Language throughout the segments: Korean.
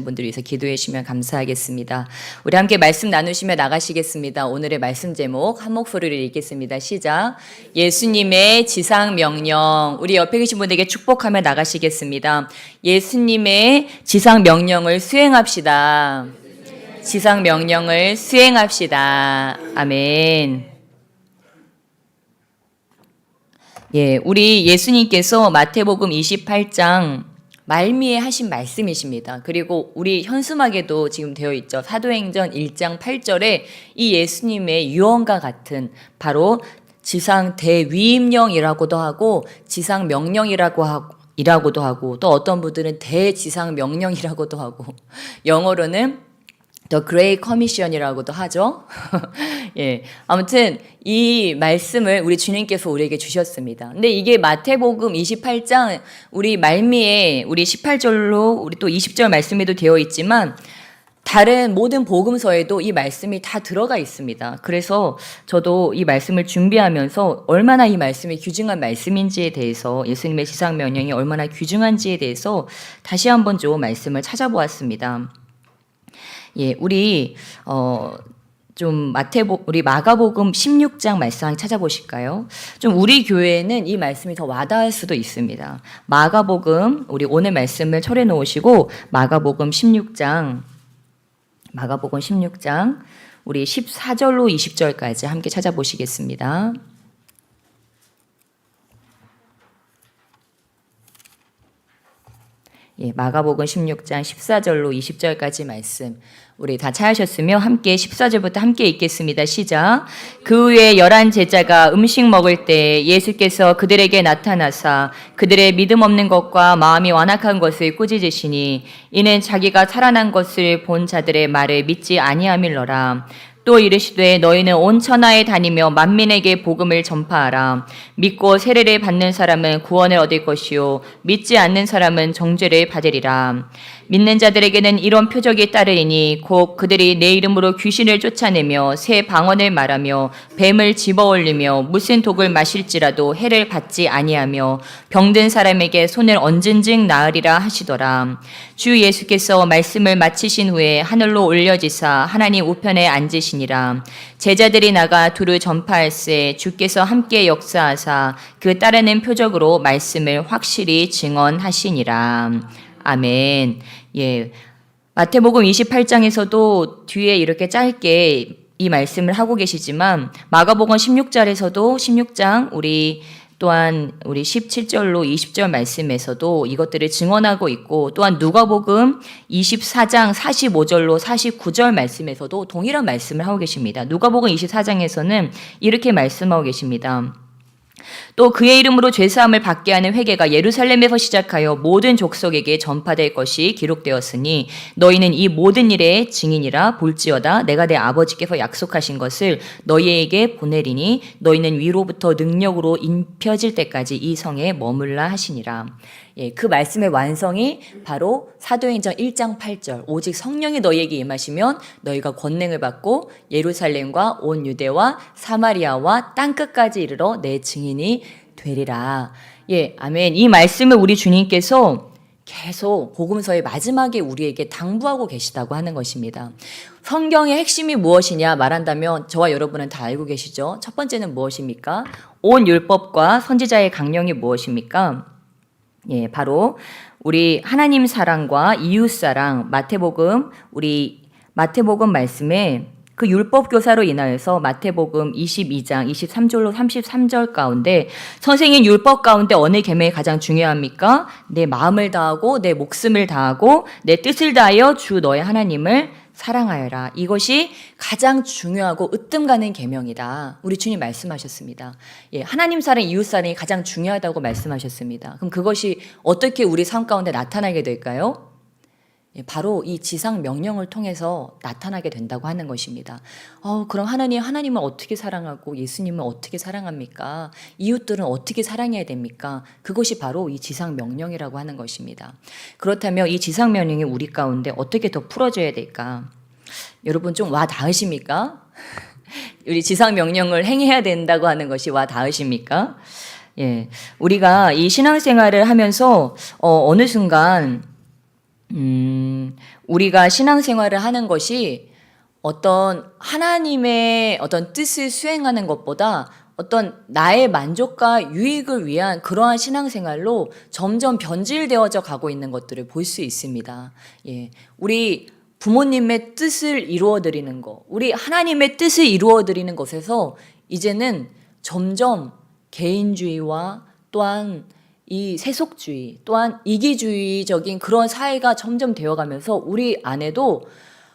분들 위해서 기도해 주시면 감사하겠습니다. 우리 함께 말씀 나누시며 나가시겠습니다. 오늘의 말씀 제목 한 목소리를 읽겠습니다. 시작. 예수님의 지상 명령. 우리 옆에 계신 분들에게 축복하며 나가시겠습니다. 예수님의 지상 명령을 수행합시다. 지상 명령을 수행합시다. 아멘. 예, 우리 예수님께서 마태복음 28장 말미에 하신 말씀이십니다. 그리고 우리 현수막에도 지금 되어 있죠. 사도행전 1장 8절에 이 예수님의 유언과 같은 바로 지상 대위임령이라고도 하고 지상 명령이라고도 하고 또 어떤 분들은 대지상 명령이라고도 하고 영어로는 The Great Commission이라고도 하죠. 예. 아무튼 이 말씀을 우리 주님께서 우리에게 주셨습니다. 근데 이게 마태복음 28장 우리 말미에 우리 18절로 우리 또 20절 말씀에도 되어 있지만 다른 모든 복음서에도 이 말씀이 다 들어가 있습니다. 그래서 저도 이 말씀을 준비하면서 얼마나 이 말씀이 귀중한 말씀인지에 대해서 예수님의 지상 명령이 얼마나 귀중한지에 대해서 다시 한번 좀 말씀을 찾아보았습니다. 예, 우리 우리 마가복음 16장 말씀 찾아보실까요? 좀 우리 교회에는 이 말씀이 더 와닿을 수도 있습니다. 마가복음 우리 오늘 말씀을 철해 놓으시고 마가복음 16장 우리 14절로 20절까지 함께 찾아보시겠습니다. 예, 마가복음 16장 14절로 20절까지 말씀 우리 다 찾으셨으며 함께 14절부터 함께 읽겠습니다. 시작. 그 후에 11 제자가 음식 먹을 때 예수께서 그들에게 나타나사 그들의 믿음 없는 것과 마음이 완악한 것을 꾸짖으시니 이는 자기가 살아난 것을 본 자들의 말을 믿지 아니함일러라. 또 이르시되 너희는 온 천하에 다니며 만민에게 복음을 전파하라. 믿고 세례를 받는 사람은 구원을 얻을 것이요 믿지 않는 사람은 정죄를 받으리라. 믿는 자들에게는 이런 표적이 따르리니 곧 그들이 내 이름으로 귀신을 쫓아내며 새 방언을 말하며 뱀을 집어올리며 무슨 독을 마실지라도 해를 받지 아니하며 병든 사람에게 손을 얹은즉 나으리라 하시더라. 주 예수께서 말씀을 마치신 후에 하늘로 올려지사 하나님 우편에 앉으시니라. 제자들이 나가 두루 전파할세 주께서 함께 역사하사 그 따르는 표적으로 말씀을 확실히 증언하시니라. 아멘. 예. 마태복음 28장에서도 뒤에 이렇게 짧게 이 말씀을 하고 계시지만 마가복음 16장 우리 또한 우리 17절로 20절 말씀에서도 이것들을 증언하고 있고 또한 누가복음 24장 45절로 49절 말씀에서도 동일한 말씀을 하고 계십니다. 누가복음 24장에서는 이렇게 말씀하고 계십니다. 또 그의 이름으로 죄사함을 받게 하는 회개가 예루살렘에서 시작하여 모든 족속에게 전파될 것이 기록되었으니 너희는 이 모든 일의 증인이라 볼지어다. 내가 내 아버지께서 약속하신 것을 너희에게 보내리니 너희는 위로부터 능력으로 입혀질 때까지 이 성에 머물라 하시니라. 예, 그 말씀의 완성이 바로 사도행전 1장 8절 오직 성령이 너희에게 임하시면 너희가 권능을 받고 예루살렘과 온 유대와 사마리아와 땅끝까지 이르러 내 증인이 되리라. 예, 아멘. 이 말씀을 우리 주님께서 계속 복음서의 마지막에 우리에게 당부하고 계시다고 하는 것입니다. 성경의 핵심이 무엇이냐 말한다면 저와 여러분은 다 알고 계시죠? 첫 번째는 무엇입니까? 온 율법과 선지자의 강령이 무엇입니까? 예, 바로 우리 하나님 사랑과 이웃 사랑 마태복음 말씀에 그 율법 교사로 인하여서 마태복음 22장 23절로 33절 가운데 선생님 율법 가운데 어느 계명이 가장 중요합니까? 내 마음을 다하고 내 목숨을 다하고 내 뜻을 다하여 주 너의 하나님을 사랑하여라. 이것이 가장 중요하고 으뜸 가는 계명이다. 우리 주님 말씀하셨습니다. 예, 하나님 사랑, 이웃 사랑이 가장 중요하다고 말씀하셨습니다. 그럼 그것이 어떻게 우리 삶 가운데 나타나게 될까요? 예, 바로 이 지상 명령을 통해서 나타나게 된다고 하는 것입니다. 그럼 하나님을 어떻게 사랑하고 예수님을 어떻게 사랑합니까? 이웃들은 어떻게 사랑해야 됩니까? 그것이 바로 이 지상 명령이라고 하는 것입니다. 그렇다면 이 지상 명령이 우리 가운데 어떻게 더 풀어져야 될까? 여러분 좀 와 닿으십니까? 우리 지상 명령을 행해야 된다고 하는 것이 와 닿으십니까? 예, 우리가 이 신앙생활을 하면서 어느 순간 우리가 신앙생활을 하는 것이 어떤 하나님의 어떤 뜻을 수행하는 것보다 어떤 나의 만족과 유익을 위한 그러한 신앙생활로 점점 변질되어져 가고 있는 것들을 볼 수 있습니다. 예. 우리 부모님의 뜻을 이루어 드리는 것, 우리 하나님의 뜻을 이루어 드리는 것에서 이제는 점점 개인주의와 또한 이 세속주의, 또한 이기주의적인 그런 사회가 점점 되어가면서 우리 안에도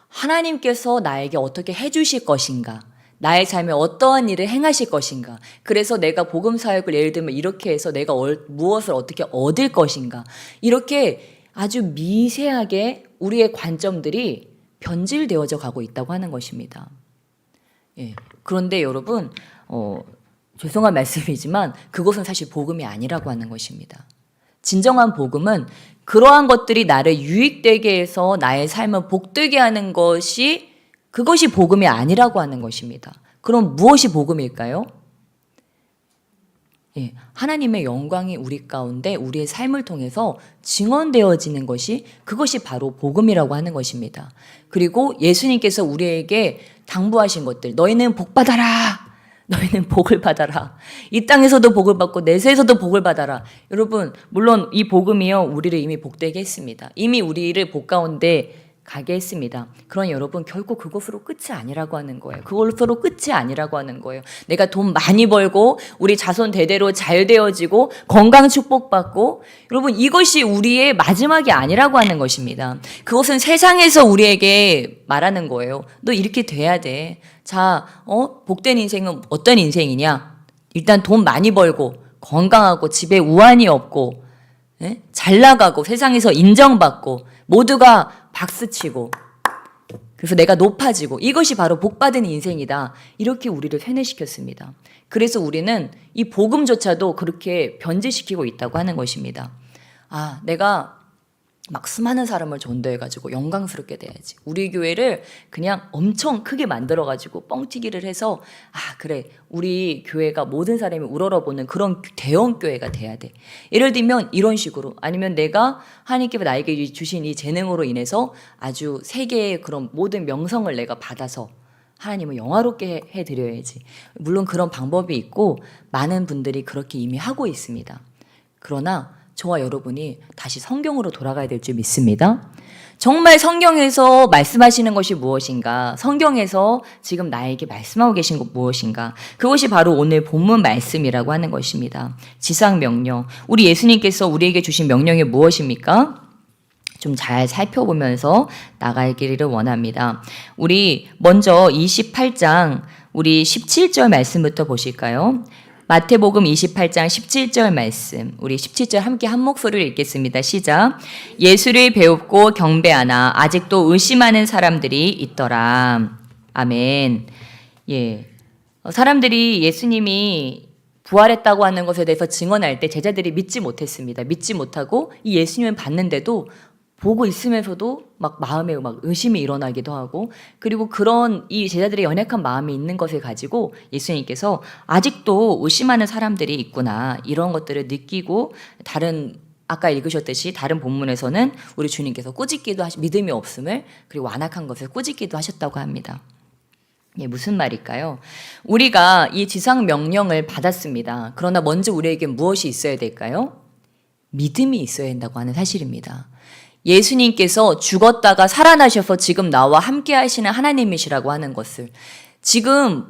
하나님께서 나에게 어떻게 해주실 것인가, 나의 삶에 어떠한 일을 행하실 것인가, 그래서 내가 복음 사역을 예를 들면 이렇게 해서 내가 무엇을 어떻게 얻을 것인가, 이렇게 아주 미세하게 우리의 관점들이 변질되어져 가고 있다고 하는 것입니다. 예. 그런데 여러분, 죄송한 말씀이지만 그것은 사실 복음이 아니라고 하는 것입니다. 진정한 복음은 그러한 것들이 나를 유익되게 해서 나의 삶을 복되게 하는 그것이 복음이 아니라고 하는 것입니다. 그럼 무엇이 복음일까요? 예, 하나님의 영광이 우리 가운데 우리의 삶을 통해서 증언되어지는 그것이 바로 복음이라고 하는 것입니다. 그리고 예수님께서 우리에게 당부하신 것들, 너희는 복 받아라. 너희는 복을 받아라. 이 땅에서도 복을 받고 내세에서도 복을 받아라. 여러분, 물론 이 복음이요, 우리를 이미 복되게 했습니다. 이미 우리를 복 가운데 가게 했습니다. 그러나 여러분, 결코 그것으로 끝이 아니라고 하는 거예요. 그것으로 끝이 아니라고 하는 거예요. 내가 돈 많이 벌고 우리 자손 대대로 잘 되어지고 건강 축복받고, 여러분, 이것이 우리의 마지막이 아니라고 하는 것입니다. 그것은 세상에서 우리에게 말하는 거예요. 너 이렇게 돼야 돼. 자, 복된 인생은 어떤 인생이냐? 일단 돈 많이 벌고 건강하고 집에 우환이 없고, 예? 잘 나가고 세상에서 인정받고 모두가 박수치고, 그래서 내가 높아지고, 이것이 바로 복받은 인생이다. 이렇게 우리를 세뇌시켰습니다. 그래서 우리는 이 복음조차도 그렇게 변질시키고 있다고 하는 것입니다. 아, 내가 막 수많은 사람을 전도해가지고 영광스럽게 돼야지. 우리 교회를 그냥 엄청 크게 만들어가지고 뻥튀기를 해서, 아, 그래, 우리 교회가 모든 사람이 우러러보는 그런 대형 교회가 돼야 돼. 예를 들면 이런 식으로, 아니면 내가 하나님께서 나에게 주신 이 재능으로 인해서 아주 세계의 그런 모든 명성을 내가 받아서 하나님을 영화롭게 해드려야지. 물론 그런 방법이 있고 많은 분들이 그렇게 이미 하고 있습니다. 그러나 저와 여러분이 다시 성경으로 돌아가야 될 줄 믿습니다. 정말 성경에서 말씀하시는 것이 무엇인가? 성경에서 지금 나에게 말씀하고 계신 것 무엇인가? 그것이 바로 오늘 본문 말씀이라고 하는 것입니다. 지상명령. 우리 예수님께서 우리에게 주신 명령이 무엇입니까? 좀 잘 살펴보면서 나가기를 원합니다. 우리 먼저 28장 우리 17절 말씀부터 보실까요? 마태복음 28장 17절 말씀, 우리 17절 함께 한 목소리를 읽겠습니다. 시작. 예수를 배웁고 경배하나 아직도 의심하는 사람들이 있더라. 아멘. 예. 사람들이 예수님이 부활했다고 하는 것에 대해서 증언할 때 제자들이 믿지 못했습니다. 믿지 못하고 이 예수님을 봤는데도 보고 있으면서도 막 마음에 막 의심이 일어나기도 하고, 그리고 그런 이 제자들의 연약한 마음이 있는 것을 가지고 예수님께서 아직도 의심하는 사람들이 있구나, 이런 것들을 느끼고, 다른 아까 읽으셨듯이 다른 본문에서는 우리 주님께서 꾸짖기도 믿음이 없음을, 그리고 완악한 것을 꾸짖기도 하셨다고 합니다. 예, 무슨 말일까요? 우리가 이 지상 명령을 받았습니다. 그러나 먼저 우리에게 무엇이 있어야 될까요? 믿음이 있어야 한다고 하는 사실입니다. 예수님께서 죽었다가 살아나셔서 지금 나와 함께 하시는 하나님이시라고 하는 것을, 지금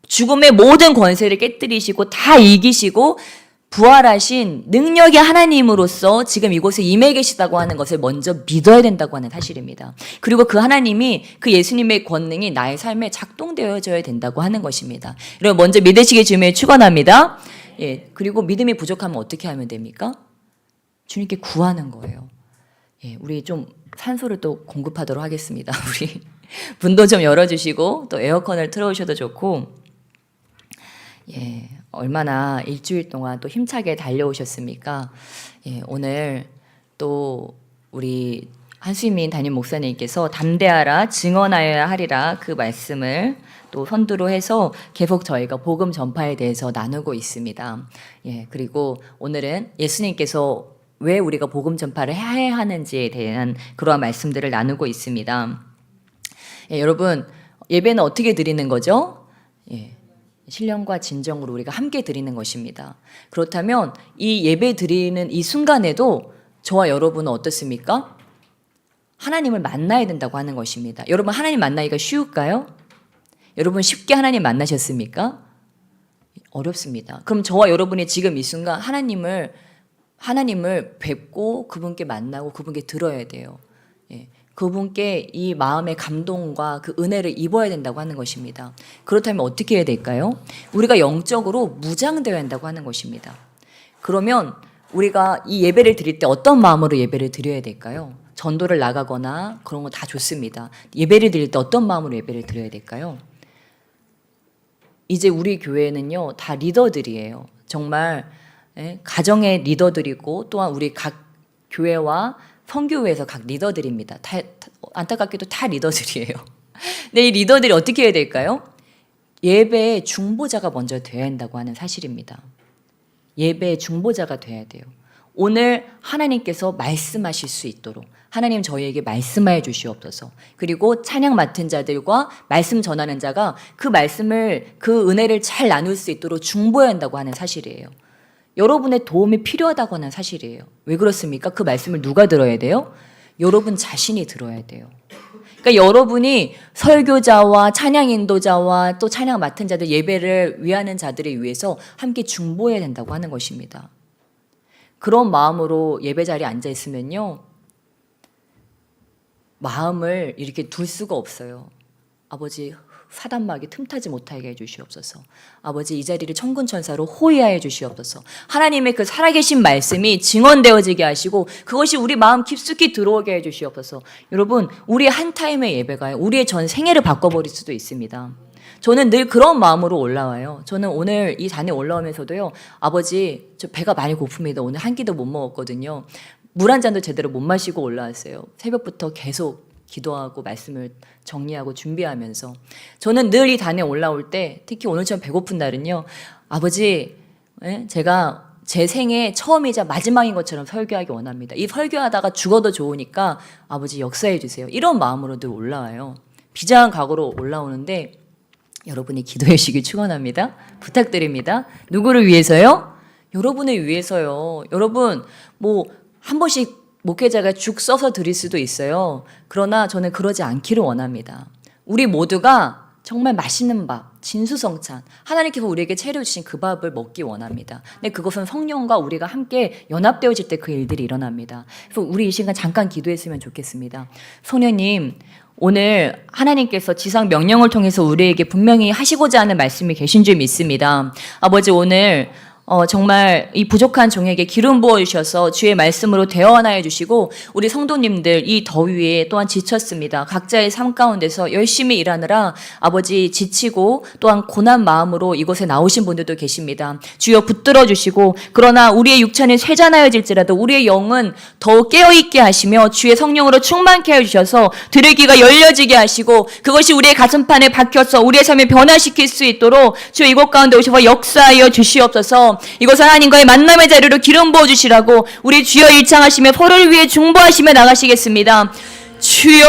죽음의 모든 권세를 깨뜨리시고 다 이기시고 부활하신 능력의 하나님으로서 지금 이곳에 임해 계시다고 하는 것을 먼저 믿어야 된다고 하는 사실입니다. 그리고 그 하나님이, 그 예수님의 권능이 나의 삶에 작동되어져야 된다고 하는 것입니다. 여러분, 먼저 믿으시기 주님을 축원합니다. 예, 그리고 믿음이 부족하면 어떻게 하면 됩니까? 주님께 구하는 거예요. 예, 우리 좀 산소를 또 공급하도록 하겠습니다. 우리 문도 좀 열어주시고 또 에어컨을 틀어주셔도 좋고, 예, 얼마나 일주일 동안 또 힘차게 달려오셨습니까? 예, 오늘 또 우리 한수민 담임 목사님께서 담대하라 증언하여야 하리라, 그 말씀을 또 선두로 해서 계속 저희가 복음 전파에 대해서 나누고 있습니다. 예, 그리고 오늘은 예수님께서 왜 우리가 복음 전파를 해야 하는지에 대한 그러한 말씀들을 나누고 있습니다. 예, 여러분 예배는 어떻게 드리는 거죠? 예, 신령과 진정으로 우리가 함께 드리는 것입니다. 그렇다면 이 예배 드리는 이 순간에도 저와 여러분은 어떻습니까? 하나님을 만나야 된다고 하는 것입니다. 여러분 하나님 만나기가 쉬울까요? 여러분 쉽게 하나님 만나셨습니까? 어렵습니다. 그럼 저와 여러분이 지금 이 순간 하나님을 뵙고 그분께 만나고 그분께 들어야 돼요. 예, 그분께 이 마음의 감동과 그 은혜를 입어야 된다고 하는 것입니다. 그렇다면 어떻게 해야 될까요? 우리가 영적으로 무장되어야 한다고 하는 것입니다. 그러면 우리가 이 예배를 드릴 때 어떤 마음으로 예배를 드려야 될까요? 전도를 나가거나 그런 거 다 좋습니다. 예배를 드릴 때 어떤 마음으로 예배를 드려야 될까요? 이제 우리 교회는요 다 리더들이에요. 정말 가정의 리더들이고 또한 우리 각 교회와 선교회에서 각 리더들입니다. 안타깝게도 다 리더들이에요. 근데 이 리더들이 어떻게 해야 될까요? 예배의 중보자가 먼저 돼야 한다고 하는 사실입니다. 예배의 중보자가 돼야 돼요. 오늘 하나님께서 말씀하실 수 있도록 하나님 저희에게 말씀하여 주시옵소서. 그리고 찬양 맡은 자들과 말씀 전하는 자가 그 말씀을 그 은혜를 잘 나눌 수 있도록 중보해야 한다고 하는 사실이에요. 여러분의 도움이 필요하다고 하는 사실이에요. 왜 그렇습니까? 그 말씀을 누가 들어야 돼요? 여러분 자신이 들어야 돼요. 그러니까 여러분이 설교자와 찬양 인도자와 또 찬양 맡은 자들 예배를 위하는 자들을 위해서 함께 중보해야 된다고 하는 것입니다. 그런 마음으로 예배 자리에 앉아 있으면요 마음을 이렇게 둘 수가 없어요. 아버지 사단마귀 틈타지 못하게 해주시옵소서. 아버지 이 자리를 천군천사로 호위하여 주시옵소서. 하나님의 그 살아계신 말씀이 증언되어지게 하시고 그것이 우리 마음 깊숙이 들어오게 해주시옵소서. 여러분 우리의 한 타임의 예배가 우리의 전 생애를 바꿔버릴 수도 있습니다. 저는 늘 그런 마음으로 올라와요. 저는 오늘 이 잔에 올라오면서도요 아버지 저 배가 많이 고픕니다. 오늘 한 끼도 못 먹었거든요. 물 한 잔도 제대로 못 마시고 올라왔어요. 새벽부터 계속 기도하고 말씀을 정리하고 준비하면서 저는 늘 이 단에 올라올 때 특히 오늘처럼 배고픈 날은요 아버지 제가 제 생애 처음이자 마지막인 것처럼 설교하기 원합니다. 이 설교하다가 죽어도 좋으니까 아버지 역사해 주세요. 이런 마음으로 늘 올라와요. 비장한 각오로 올라오는데 여러분이 기도해 주시길 축원합니다. 부탁드립니다. 누구를 위해서요? 여러분을 위해서요. 여러분 한 번씩 목회자가 죽 써서 드릴 수도 있어요. 그러나 저는 그러지 않기를 원합니다. 우리 모두가 정말 맛있는 밥, 진수성찬, 하나님께서 우리에게 차려주신 그 밥을 먹기 원합니다. 근데 그것은 성령과 우리가 함께 연합되어질 때 그 일들이 일어납니다. 그래서 우리 이 시간 잠깐 기도했으면 좋겠습니다. 소녀님, 오늘 하나님께서 지상 명령을 통해서 우리에게 분명히 하시고자 하는 말씀이 계신 줄 믿습니다. 아버지 오늘 정말 이 부족한 종에게 기름 부어주셔서 주의 말씀으로 대언하여 주시고 우리 성도님들 이 더위에 또한 지쳤습니다. 각자의 삶 가운데서 열심히 일하느라 아버지 지치고 또한 고난 마음으로 이곳에 나오신 분들도 계십니다. 주여 붙들어 주시고 그러나 우리의 육체는 쇠잔하여질지라도 우리의 영은 더욱 깨어있게 하시며 주의 성령으로 충만케 해주셔서 들을 귀가 열려지게 하시고 그것이 우리의 가슴판에 박혀서 우리의 삶을 변화시킬 수 있도록 주여 이곳 가운데 오셔서 역사하여 주시옵소서. 이곳은 하나님과의 만남의 자리로 기름 부어주시라고 우리 주여 일창하시며 서로를 위해 중보하시며 나가시겠습니다. 주여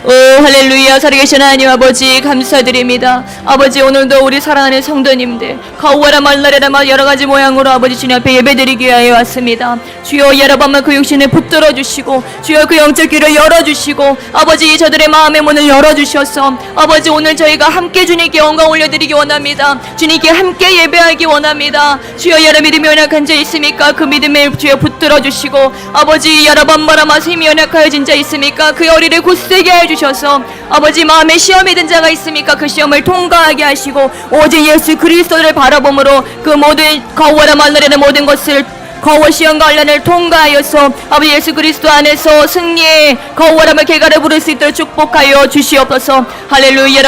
오 할렐루야. 살아계신 하나님 아버지 감사드립니다. 아버지 오늘도 우리 사랑하는 성도님들 가오와라 말라레라마 여러가지 모양으로 아버지 주님 앞에 예배드리기 위하여 왔습니다. 주여 여러 번만 그 육신을 붙들어 주시고 주여 그 영적 귀를 열어주시고 아버지 저들의 마음의 문을 열어주셔서 아버지 오늘 저희가 함께 주님께 영광 올려드리기 원합니다. 주님께 함께 예배하기 원합니다. 주여 여러 믿음이 연약한 자 있습니까? 그 믿음을 주여 붙들어 주시고 아버지 여러 번 말아마 힘이 연약하여진 자 있습니까? 그 허리를 굳세게 해주셔서 아버지 마음에 시험이 든 자가 있습니까? 그 시험을 통과하게 하시고 오직 예수 그리스도를 바라봄으로 그 모든 가오와라 말라레는 모든 것을 거워 시험과 환난을 통과하여서 아버지 예수 그리스도 안에서 승리의 거워람을 개가를 부를 수 있도록 축복하여 주시옵소서. 할렐루야.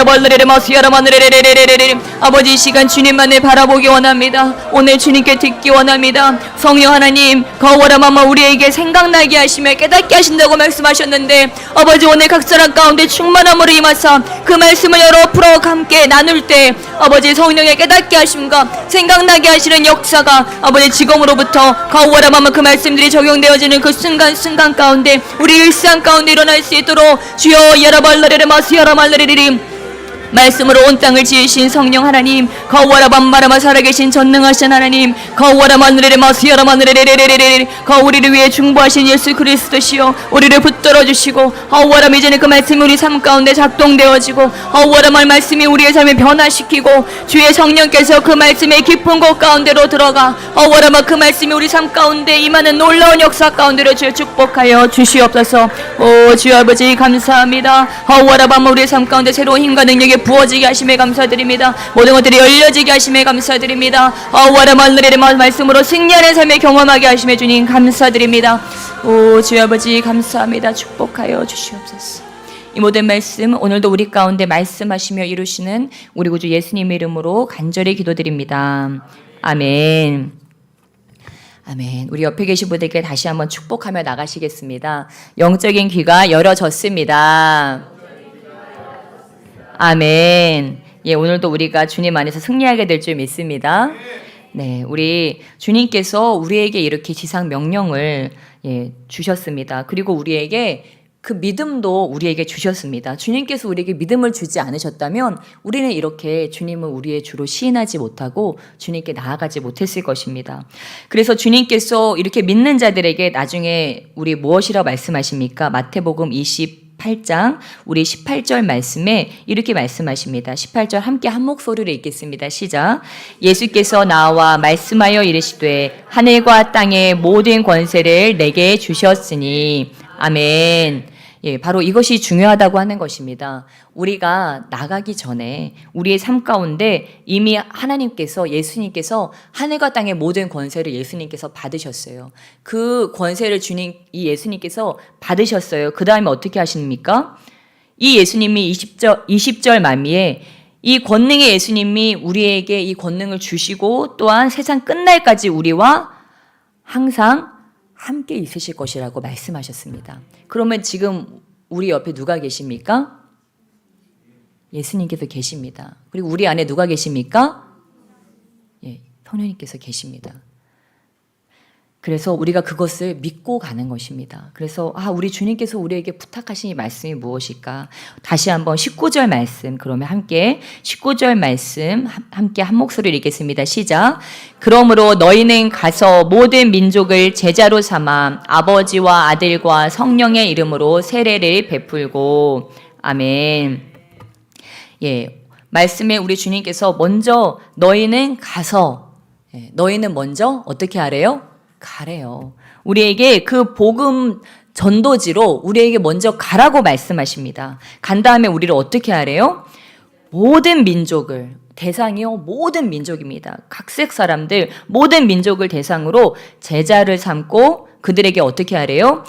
아버지 이 시간 주님만을 바라보기 원합니다. 오늘 주님께 듣기 원합니다. 성령 하나님 거워람 한번 우리에게 생각나게 하시며 깨닫게 하신다고 말씀하셨는데 아버지 오늘 각 사람 가운데 충만함으로 임하사 그 말씀을 여러 풀어 함께 나눌 때 아버지 성령의 깨닫게 하심과 생각나게 하시는 역사가 아버지 지금으로부터 거워람 한번 그 말씀들이 적용되어지는 그 순간 가운데 우리 일상 가운데 일어날 수 있도록 주여 여러발레레레 마스여라 말레레레리 말씀으로 온 땅을 지으신 성령 하나님 거워라 밤마라마 살아계신 전능하신 하나님 거워라 마느레레 마스여라 마느레레레레레레 우리를 위해 중보하신 예수 그리스도시여 우리를 붙들어 주시고 거워라 이제는 그 말씀이 우리 삶 가운데 작동되어지고 거워라 말씀이 우리의 삶을 변화시키고 주의 성령께서 그 말씀의 깊은 곳 가운데로 들어가 거워라 그 말씀이 우리 삶 가운데 임하는 놀라운 역사 가운데로 주여 축복하여 주시옵소서. 오 주여 아버지 감사합니다. 거워라 밤 우리의 삶 가운데 새로운 힘과 능력이 부어지게 하심에 감사드립니다. 모든 것들이 열려지게 하심에 감사드립니다. 와라만느레의 말씀으로 승리하는 삶을 경험하게 하심에 주님 감사드립니다. 오 주여 아버지 감사합니다. 축복하여 주시옵소서. 이 모든 말씀 오늘도 우리 가운데 말씀하시며 이루시는 우리 구주 예수님의 이름으로 간절히 기도드립니다. 아멘. 아멘. 우리 옆에 계신 분들께 다시 한번 축복하며 나가시겠습니다. 영적인 귀가 열어졌습니다. 아멘. 예, 오늘도 우리가 주님 안에서 승리하게 될 줄 믿습니다. 네, 우리 주님께서 우리에게 이렇게 지상 명령을 주셨습니다. 그리고 우리에게 그 믿음도 우리에게 주셨습니다. 주님께서 우리에게 믿음을 주지 않으셨다면 우리는 이렇게 주님을 우리의 주로 시인하지 못하고 주님께 나아가지 못했을 것입니다. 그래서 주님께서 이렇게 믿는 자들에게 나중에 우리 무엇이라고 말씀하십니까? 마태복음 28장 우리 18절 말씀에 이렇게 말씀하십니다. 18절 함께 한 목소리로 읽겠습니다. 시작. 예수께서 나와 말씀하여 이르시되 하늘과 땅의 모든 권세를 내게 주셨으니 아멘. 예, 바로 이것이 중요하다고 하는 것입니다. 우리가 나가기 전에 우리의 삶 가운데 이미 하나님께서 예수님께서 하늘과 땅의 모든 권세를 예수님께서 받으셨어요. 그 권세를 주님 이 예수님께서 받으셨어요. 그 다음에 어떻게 하십니까? 이 예수님이 20절 말미에 이 권능의 예수님이 우리에게 이 권능을 주시고 또한 세상 끝날까지 우리와 항상 함께 있으실 것이라고 말씀하셨습니다. 그러면 지금 우리 옆에 누가 계십니까? 예수님께서 계십니다. 그리고 우리 안에 누가 계십니까? 예, 성령님께서 계십니다. 그래서 우리가 그것을 믿고 가는 것입니다. 그래서 우리 주님께서 우리에게 부탁하신 이 말씀이 무엇일까? 다시 한번 19절 말씀 그러면 함께 19절 말씀 함께 한 목소리를 읽겠습니다. 시작. 그러므로 너희는 가서 모든 민족을 제자로 삼아 아버지와 아들과 성령의 이름으로 세례를 베풀고 아멘. 예, 말씀에 우리 주님께서 먼저 너희는 가서 너희는 먼저 어떻게 하래요? 가래요. 우리에게 그 복음 전도지로 우리에게 먼저 가라고 말씀하십니다. 간 다음에 우리를 어떻게 하래요? 모든 민족을 대상이요 모든 민족입니다. 각색 사람들 모든 민족을 대상으로 제자를 삼고 그들에게 어떻게 하래요?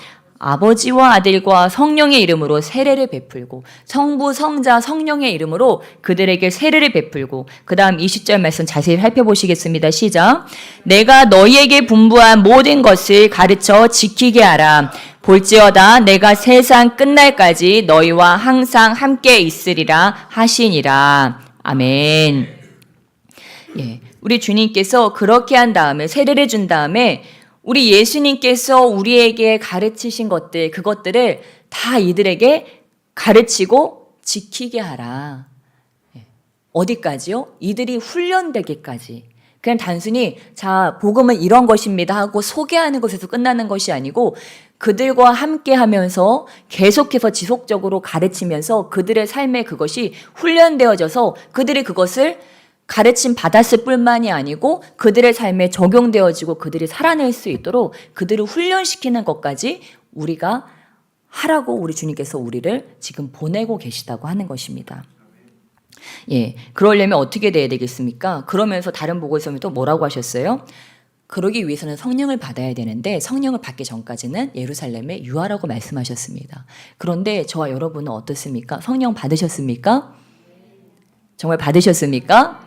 아버지와 아들과 성령의 이름으로 세례를 베풀고 성부, 성자, 성령의 이름으로 그들에게 세례를 베풀고 그 다음 20절 말씀 자세히 살펴보시겠습니다. 시작. 내가 너희에게 분부한 모든 것을 가르쳐 지키게 하라. 볼지어다 내가 세상 끝날까지 너희와 항상 함께 있으리라 하시니라. 아멘. 예, 우리 주님께서 그렇게 한 다음에 세례를 준 다음에 우리 예수님께서 우리에게 가르치신 것들, 그것들을 다 이들에게 가르치고 지키게 하라. 어디까지요? 이들이 훈련되기까지. 그냥 단순히 자, 복음은 이런 것입니다 하고 소개하는 것에서 끝나는 것이 아니고 그들과 함께 하면서 계속해서 지속적으로 가르치면서 그들의 삶에 그것이 훈련되어져서 그들이 그것을 가르침 받았을 뿐만이 아니고 그들의 삶에 적용되어지고 그들이 살아낼 수 있도록 그들을 훈련시키는 것까지 우리가 하라고 우리 주님께서 우리를 지금 보내고 계시다고 하는 것입니다. 예, 그러려면 어떻게 돼야 되겠습니까? 그러면서 다른 보고서는 또 뭐라고 하셨어요? 그러기 위해서는 성령을 받아야 되는데 성령을 받기 전까지는 예루살렘에 유하라고 말씀하셨습니다. 그런데 저와 여러분은 어떻습니까? 성령 받으셨습니까? 정말 받으셨습니까?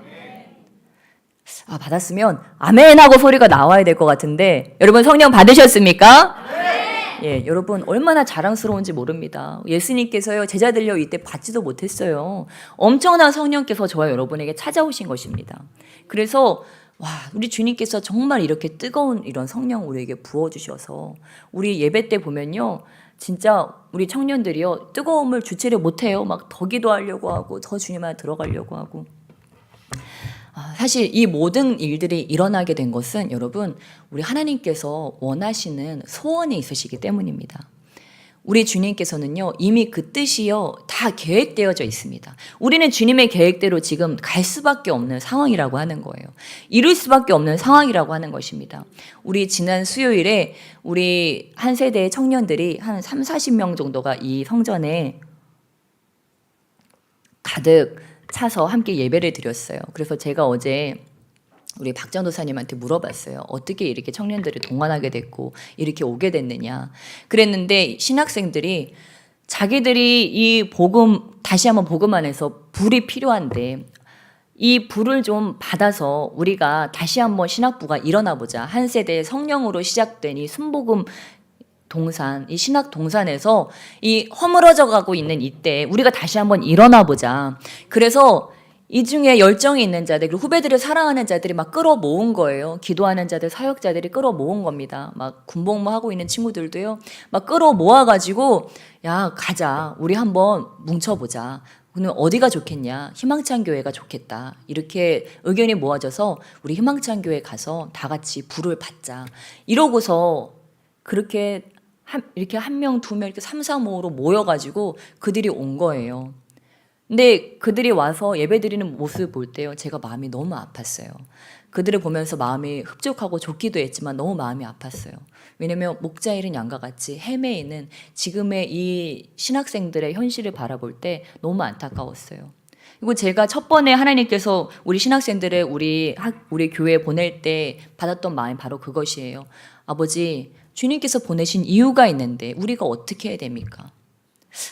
받았으면 아멘 하고 소리가 나와야 될 것 같은데 여러분 성령 받으셨습니까? 예, 여러분 얼마나 자랑스러운지 모릅니다. 예수님께서요 제자들요 이때 받지도 못했어요. 엄청난 성령께서 저와 여러분에게 찾아오신 것입니다. 그래서 우리 주님께서 정말 이렇게 뜨거운 이런 성령 우리에게 부어주셔서 우리 예배 때 보면요 진짜 우리 청년들이요 뜨거움을 주체를 못해요. 막 더 기도하려고 하고 더 주님 안에 들어가려고 하고. 사실 이 모든 일들이 일어나게 된 것은 여러분 우리 하나님께서 원하시는 소원이 있으시기 때문입니다. 우리 주님께서는요 이미 그 뜻이요 다 계획되어져 있습니다. 우리는 주님의 계획대로 지금 갈 수밖에 없는 상황이라고 하는 거예요. 이룰 수밖에 없는 상황이라고 하는 것입니다. 우리 지난 수요일에 우리 한 세대의 청년들이 한 30-40명 정도가 이 성전에 가득 차서 함께 예배를 드렸어요. 그래서 제가 어제 우리 박 전도사님한테 물어봤어요. 어떻게 이렇게 청년들이 동원하게 됐고 이렇게 오게 됐느냐. 그랬는데 신학생들이 자기들이 이 복음 다시 한번 복음 안에서 불이 필요한데 이 불을 좀 받아서 우리가 다시 한번 신학부가 일어나 보자. 한 세대 성령으로 시작된 이 순복음 동산, 이 신학 동산에서 이 허물어져 가고 있는 이때 우리가 다시 한번 일어나 보자. 그래서 이 중에 열정이 있는 자들, 그리고 후배들을 사랑하는 자들이 막 끌어모은 거예요. 기도하는 자들, 사역자들이 끌어모은 겁니다. 막 군복무 하고 있는 친구들도요. 막 끌어모아가지고 야 가자. 우리 한번 뭉쳐보자. 그러면 어디가 좋겠냐? 희망찬 교회가 좋겠다. 이렇게 의견이 모아져서 우리 희망찬 교회 가서 다 같이 불을 받자. 이러고서 그렇게 이렇게 한 명, 두 명, 이렇게 3, 4, 5로 모여가지고 그들이 온 거예요. 근데 그들이 와서 예배드리는 모습을 볼 때요, 제가 마음이 너무 아팠어요. 그들을 보면서 마음이 흡족하고 좋기도 했지만 너무 마음이 아팠어요. 왜냐면 목자 잃은 양과 같이 헤매이는 지금의 이 신학생들의 현실을 바라볼 때 너무 안타까웠어요. 그리고 제가 첫 번에 하나님께서 우리 신학생들을 우리 교회에 보낼 때 받았던 마음이 바로 그것이에요. 아버지, 주님께서 보내신 이유가 있는데 우리가 어떻게 해야 됩니까?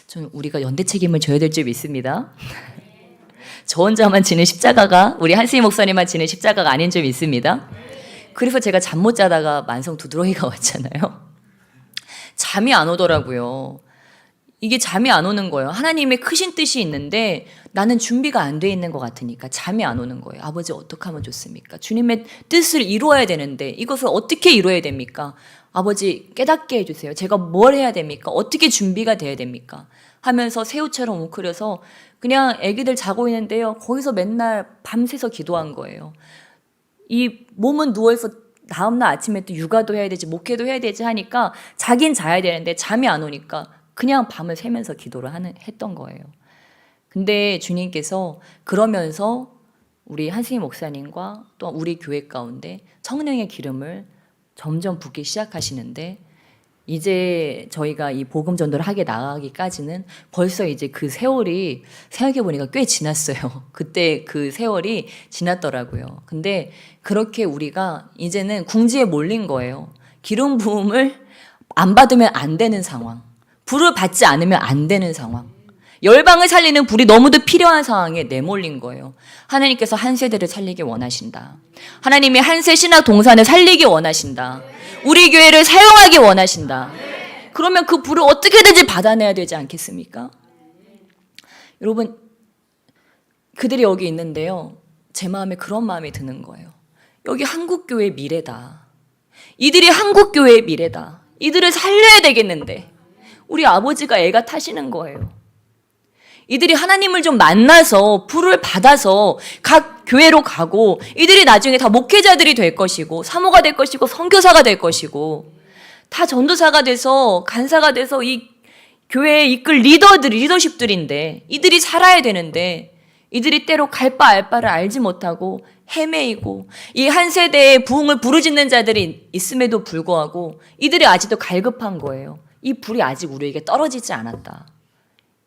저는 우리가 연대 책임을 져야 될 줄 믿습니다. 저 혼자만 지는 십자가가, 우리 한승희 목사님만 지는 십자가가 아닌 줄 믿습니다. 그래서 제가 잠 못 자다가 만성 두드러기가 왔잖아요. 잠이 안 오더라고요. 이게 잠이 안 오는 거예요. 하나님의 크신 뜻이 있는데 나는 준비가 안 돼 있는 것 같으니까 잠이 안 오는 거예요. 아버지 어떻게 하면 좋습니까? 주님의 뜻을 이루어야 되는데 이것을 어떻게 이루어야 됩니까? 아버지 깨닫게 해주세요. 제가 뭘 해야 됩니까? 어떻게 준비가 돼야 됩니까? 하면서 새우처럼 웅크려서 그냥 애기들 자고 있는데요. 거기서 맨날 밤새서 기도한 거예요. 이 몸은 누워있어 다음날 아침에 또 육아도 해야 되지 목회도 해야 되지 하니까 자긴 자야 되는데 잠이 안 오니까 그냥 밤을 새면서 기도를 했던 거예요. 근데 주님께서 그러면서 우리 한승희 목사님과 또 우리 교회 가운데 성령의 기름을 점점 붓기 시작하시는데 이제 저희가 이 복음 전도를 하게 나가기까지는 벌써 이제 그 세월이 생각해보니까 꽤 지났어요. 그때 그 세월이 지났더라고요. 근데 그렇게 우리가 이제는 궁지에 몰린 거예요. 기름 부음을 안 받으면 안 되는 상황. 불을 받지 않으면 안 되는 상황. 열방을 살리는 불이 너무도 필요한 상황에 내몰린 거예요. 하나님께서 한 세대를 살리기 원하신다. 하나님이 한세 신학 동산을 살리기 원하신다. 우리 교회를 사용하기 원하신다. 그러면 그 불을 어떻게든지 받아내야 되지 않겠습니까? 여러분, 그들이 여기 있는데요. 제 마음에 그런 마음이 드는 거예요. 여기 한국교회의 미래다. 이들이 한국교회의 미래다. 이들을 살려야 되겠는데 우리 아버지가 애가 타시는 거예요. 이들이 하나님을 좀 만나서 불을 받아서 각 교회로 가고 이들이 나중에 다 목회자들이 될 것이고 사모가 될 것이고 선교사가 될 것이고 다 전도사가 돼서 간사가 돼서 이 교회에 이끌 리더십들인데 이들이 살아야 되는데 이들이 때로 갈 바 알 바를 알지 못하고 헤매이고 이 한 세대의 부흥을 부르짖는 자들이 있음에도 불구하고 이들이 아직도 갈급한 거예요. 이 불이 아직 우리에게 떨어지지 않았다.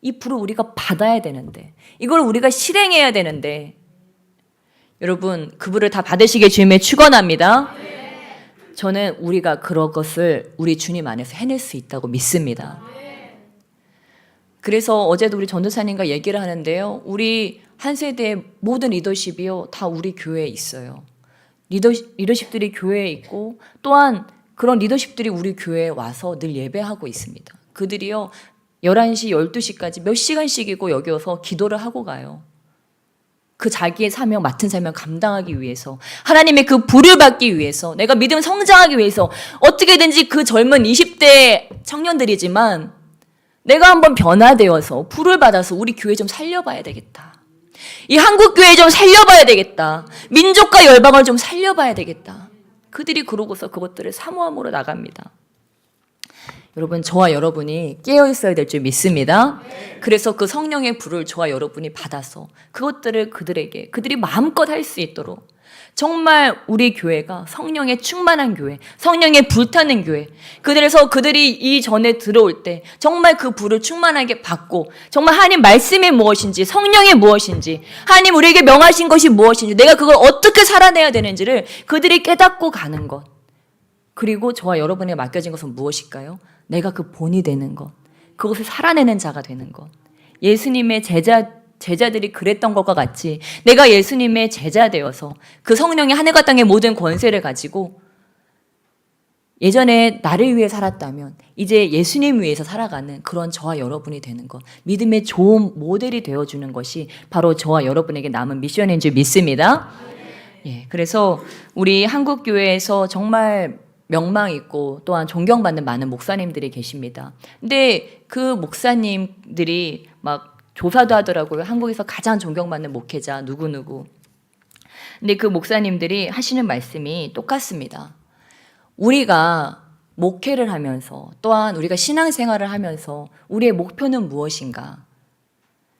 이 불을 우리가 받아야 되는데 이걸 우리가 실행해야 되는데 여러분 그 불을 다 받으시길 주님의 축원합니다. 저는 우리가 그런 것을 우리 주님 안에서 해낼 수 있다고 믿습니다. 그래서 어제도 우리 전도사님과 얘기를 하는데요. 우리 한 세대의 모든 리더십이요, 다 우리 교회에 있어요. 리더십들이 교회에 있고, 또한 그런 리더십들이 우리 교회에 와서 늘 예배하고 있습니다. 그들이요 11시, 12시까지 몇 시간씩이고 여기 와서 기도를 하고 가요. 그 자기의 사명, 맡은 사명 감당하기 위해서, 하나님의 그 불을 받기 위해서, 내가 믿음 성장하기 위해서, 어떻게든지 그 젊은 20대 청년들이지만 내가 한번 변화되어서 불을 받아서 우리 교회 좀 살려봐야 되겠다. 이 한국 교회 좀 살려봐야 되겠다. 민족과 열방을 좀 살려봐야 되겠다. 그들이 그러고서 그것들을 사모함으로 나갑니다. 여러분, 저와 여러분이 깨어 있어야 될 줄 믿습니다. 그래서 그 성령의 불을 저와 여러분이 받아서 그것들을 그들이 마음껏 할 수 있도록, 정말 우리 교회가 성령에 충만한 교회, 성령에 불타는 교회, 그들이 이전에 들어올 때 정말 그 불을 충만하게 받고, 정말 하나님 말씀이 무엇인지, 성령이 무엇인지, 하나님 우리에게 명하신 것이 무엇인지, 내가 그걸 어떻게 살아내야 되는지를 그들이 깨닫고 가는 것. 그리고 저와 여러분에게 맡겨진 것은 무엇일까요? 내가 그 본이 되는 것, 그것을 살아내는 자가 되는 것. 예수님의 제자들이 그랬던 것과 같이 내가 예수님의 제자 되어서 그 성령의 하늘과 땅의 모든 권세를 가지고, 예전에 나를 위해 살았다면 이제 예수님 위해서 살아가는 그런 저와 여러분이 되는 것, 믿음의 좋은 모델이 되어주는 것이 바로 저와 여러분에게 남은 미션인 줄 믿습니다. 그래서 우리 한국교회에서 정말 명망 있고 또한 존경받는 많은 목사님들이 계십니다. 근데 그 목사님들이 막 조사도 하더라고요. 한국에서 가장 존경받는 목회자 누구누구. 근데 그 목사님들이 하시는 말씀이 똑같습니다. 우리가 목회를 하면서, 또한 우리가 신앙생활을 하면서 우리의 목표는 무엇인가?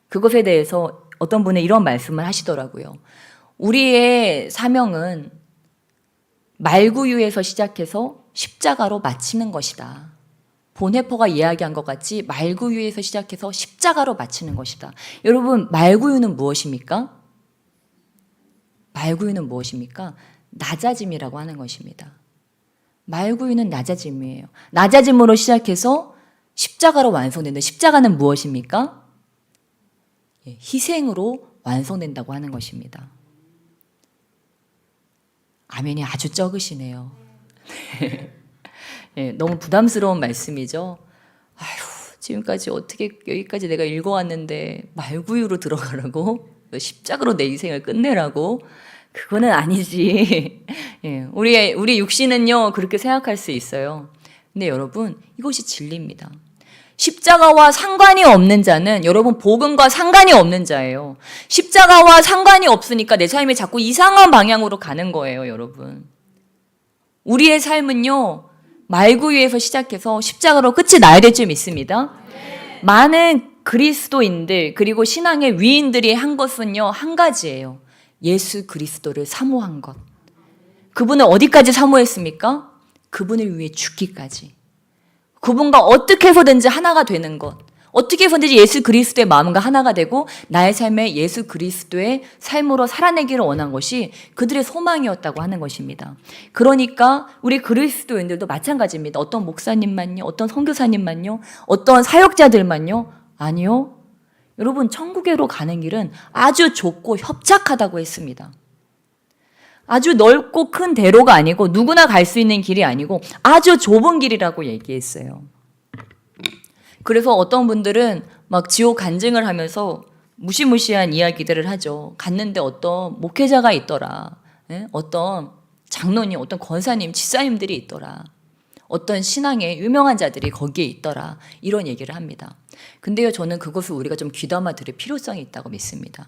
그것에 대해서 어떤 분은 이런 말씀을 하시더라고요. 우리의 사명은 말구유에서 시작해서 십자가로 마치는 것이다. 본해퍼가 이야기한 것 같이 말구유에서 시작해서 십자가로 마치는 것이다. 여러분, 말구유는 무엇입니까? 말구유는 무엇입니까? 낮아짐이라고 하는 것입니다. 말구유는 낮아짐이에요. 낮아짐으로 시작해서 십자가로 완성된다. 십자가는 무엇입니까? 희생으로 완성된다고 하는 것입니다. 아멘이 아주 적으시네요. 너무 부담스러운 말씀이죠. 지금까지 어떻게 여기까지 내가 읽어왔는데 말구유로 들어가라고? 십자가로 내 인생을 끝내라고? 그거는 아니지. 우리 육신은요 그렇게 생각할 수 있어요. 근데 여러분, 이것이 진리입니다. 십자가와 상관이 없는 자는 여러분 복음과 상관이 없는 자예요. 십자가와 상관이 없으니까 내 삶이 자꾸 이상한 방향으로 가는 거예요, 여러분. 우리의 삶은요 말구유에서 시작해서 십자가로 끝이 나야 될 줄 믿습니다. 많은 그리스도인들 그리고 신앙의 위인들이 한 것은요 한 가지예요. 예수 그리스도를 사모한 것. 그분을 어디까지 사모했습니까? 그분을 위해 죽기까지. 그분과 어떻게 해서든지 하나가 되는 것, 어떻게 해서든지 예수 그리스도의 마음과 하나가 되고 나의 삶에 예수 그리스도의 삶으로 살아내기를 원한 것이 그들의 소망이었다고 하는 것입니다. 그러니까 우리 그리스도인들도 마찬가지입니다. 어떤 목사님만요, 어떤 선교사님만요, 어떤 사역자들만요, 아니요. 여러분, 천국에로 가는 길은 아주 좁고 협착하다고 했습니다. 아주 넓고 큰 대로가 아니고 누구나 갈 수 있는 길이 아니고 아주 좁은 길이라고 얘기했어요. 그래서 어떤 분들은 막 지옥 간증을 하면서 무시무시한 이야기들을 하죠. 갔는데 어떤 목회자가 있더라. 어떤 장로님, 어떤 권사님, 집사님들이 있더라. 어떤 신앙의 유명한 자들이 거기에 있더라. 이런 얘기를 합니다. 근데요, 저는 그것을 우리가 좀 귀담아 들을 필요성이 있다고 믿습니다.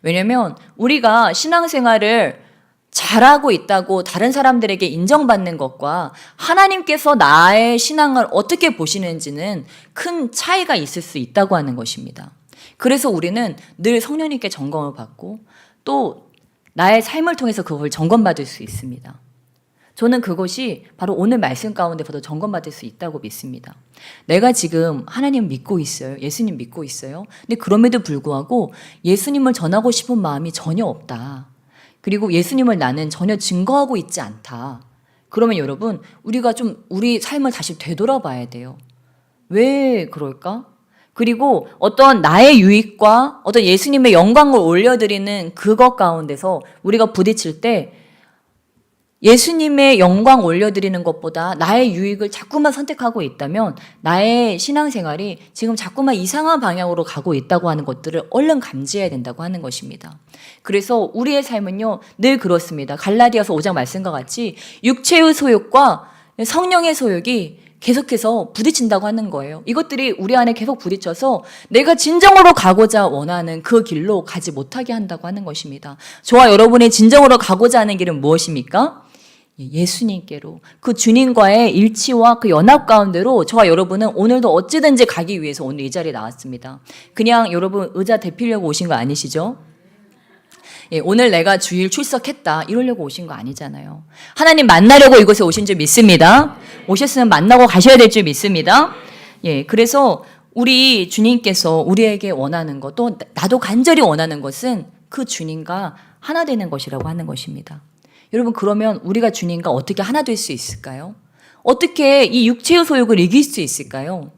왜냐하면 우리가 신앙생활을 잘하고 있다고 다른 사람들에게 인정받는 것과 하나님께서 나의 신앙을 어떻게 보시는지는 큰 차이가 있을 수 있다고 하는 것입니다. 그래서 우리는 늘 성령님께 점검을 받고 또 나의 삶을 통해서 그걸 점검받을 수 있습니다. 저는 그것이 바로 오늘 말씀 가운데서도 점검받을 수 있다고 믿습니다. 내가 지금 하나님 믿고 있어요. 예수님 믿고 있어요. 근데 그럼에도 불구하고 예수님을 전하고 싶은 마음이 전혀 없다. 그리고 예수님을 나는 전혀 증거하고 있지 않다. 그러면 여러분, 우리가 좀 우리 삶을 다시 되돌아봐야 돼요. 왜 그럴까? 그리고 어떤 나의 유익과 어떤 예수님의 영광을 올려드리는 그것 가운데서 우리가 부딪힐 때 예수님의 영광 올려드리는 것보다 나의 유익을 자꾸만 선택하고 있다면 나의 신앙생활이 지금 자꾸만 이상한 방향으로 가고 있다고 하는 것들을 얼른 감지해야 된다고 하는 것입니다. 그래서 우리의 삶은요, 늘 그렇습니다. 갈라디아서 5장 말씀과 같이 육체의 소욕과 성령의 소욕이 계속해서 부딪힌다고 하는 거예요. 이것들이 우리 안에 계속 부딪혀서 내가 진정으로 가고자 원하는 그 길로 가지 못하게 한다고 하는 것입니다. 저와 여러분의 진정으로 가고자 하는 길은 무엇입니까? 예수님께로, 그 주님과의 일치와 그 연합 가운데로 저와 여러분은 오늘도 어찌든지 가기 위해서 오늘 이 자리에 나왔습니다. 그냥 여러분 의자 대피려고 오신 거 아니시죠? 오늘 내가 주일 출석했다 이러려고 오신 거 아니잖아요. 하나님 만나려고 이곳에 오신 줄 믿습니다. 오셨으면 만나고 가셔야 될 줄 믿습니다. 그래서 우리 주님께서 우리에게 원하는 것, 또 나도 간절히 원하는 것은 그 주님과 하나 되는 것이라고 하는 것입니다. 여러분, 그러면 우리가 주님과 어떻게 하나 될 수 있을까요? 어떻게 이 육체의 소욕을 이길 수 있을까요?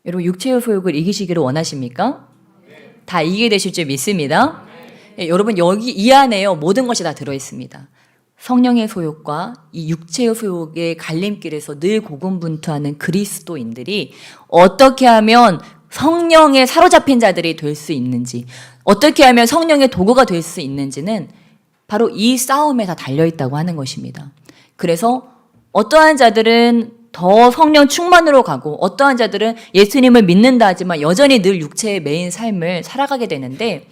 여러분, 육체의 소욕을 이기시기를 원하십니까? 다 이기게 되실 줄 믿습니다. 여러분, 여기 이 안에요, 모든 것이 다 들어있습니다. 성령의 소욕과 이 육체의 소욕의 갈림길에서 늘 고군분투하는 그리스도인들이 어떻게 하면 성령에 사로잡힌 자들이 될 수 있는지, 어떻게 하면 성령의 도구가 될 수 있는지는 바로 이 싸움에 다 달려있다고 하는 것입니다. 그래서 어떠한 자들은 더 성령 충만으로 가고 어떠한 자들은 예수님을 믿는다 하지만 여전히 늘 육체의 매인 삶을 살아가게 되는데,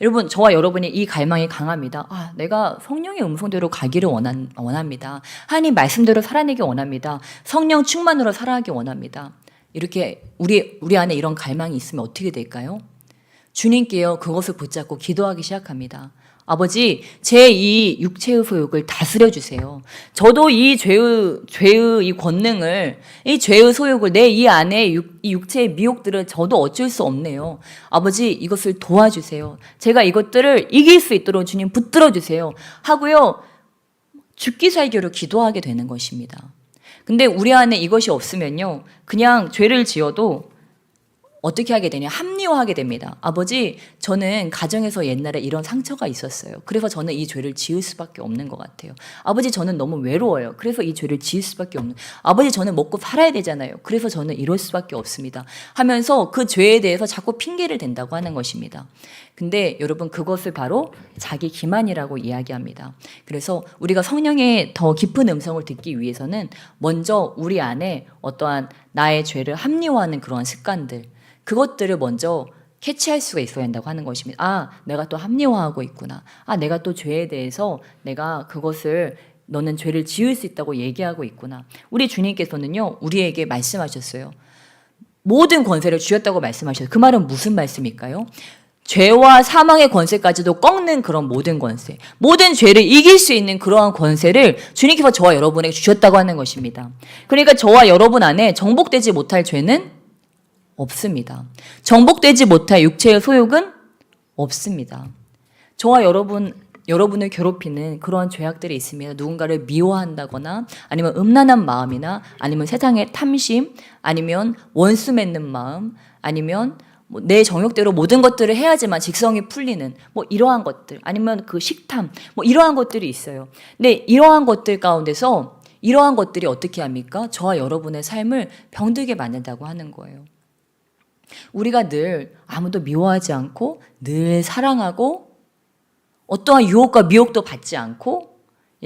여러분, 저와 여러분이 이 갈망이 강합니다. 내가 성령의 음성대로 가기를 원합니다. 하나님 말씀대로 살아내기 원합니다. 성령 충만으로 살아가기 원합니다. 이렇게 우리 안에 이런 갈망이 있으면 어떻게 될까요? 주님께요, 그것을 붙잡고 기도하기 시작합니다. 아버지, 제 이 육체의 소욕을 다스려 주세요. 저도 이 죄의 이 권능을, 이 죄의 소욕을, 내 이 안에 이 육체의 미혹들을 저도 어쩔 수 없네요. 아버지, 이것을 도와주세요. 제가 이것들을 이길 수 있도록 주님 붙들어 주세요. 하고요, 죽기 살기로 기도하게 되는 것입니다. 근데 우리 안에 이것이 없으면요, 그냥 죄를 지어도 어떻게 하게 되냐? 합리화하게 됩니다. 아버지, 저는 가정에서 옛날에 이런 상처가 있었어요. 그래서 저는 이 죄를 지을 수밖에 없는 것 같아요. 아버지, 저는 너무 외로워요. 그래서 이 죄를 지을 수밖에 없는. 아버지, 저는 먹고 살아야 되잖아요. 그래서 저는 이럴 수밖에 없습니다. 하면서 그 죄에 대해서 자꾸 핑계를 댄다고 하는 것입니다. 근데 여러분, 그것을 바로 자기 기만이라고 이야기합니다. 그래서 우리가 성령의 더 깊은 음성을 듣기 위해서는 먼저 우리 안에 어떠한 나의 죄를 합리화하는 그런 습관들, 그것들을 먼저 캐치할 수가 있어야 한다고 하는 것입니다. 내가 또 합리화하고 있구나. 내가 또 죄에 대해서 내가 그것을 너는 죄를 지을 수 있다고 얘기하고 있구나. 우리 주님께서는요, 우리에게 말씀하셨어요. 모든 권세를 주셨다고 말씀하셨어요. 그 말은 무슨 말씀일까요? 죄와 사망의 권세까지도 꺾는 그런 모든 권세, 모든 죄를 이길 수 있는 그러한 권세를 주님께서 저와 여러분에게 주셨다고 하는 것입니다. 그러니까 저와 여러분 안에 정복되지 못할 죄는 없습니다. 정복되지 못할 육체의 소욕은 없습니다. 저와 여러분을 괴롭히는 그러한 죄악들이 있습니다. 누군가를 미워한다거나, 아니면 음란한 마음이나, 아니면 세상의 탐심, 아니면 원수 맺는 마음, 아니면 내 정욕대로 모든 것들을 해야지만 직성이 풀리는 이러한 것들, 아니면 그 식탐, 이러한 것들이 있어요. 근데 이러한 것들 가운데서 이러한 것들이 어떻게 합니까? 저와 여러분의 삶을 병들게 만든다고 하는 거예요. 우리가 늘 아무도 미워하지 않고 늘 사랑하고 어떠한 유혹과 미혹도 받지 않고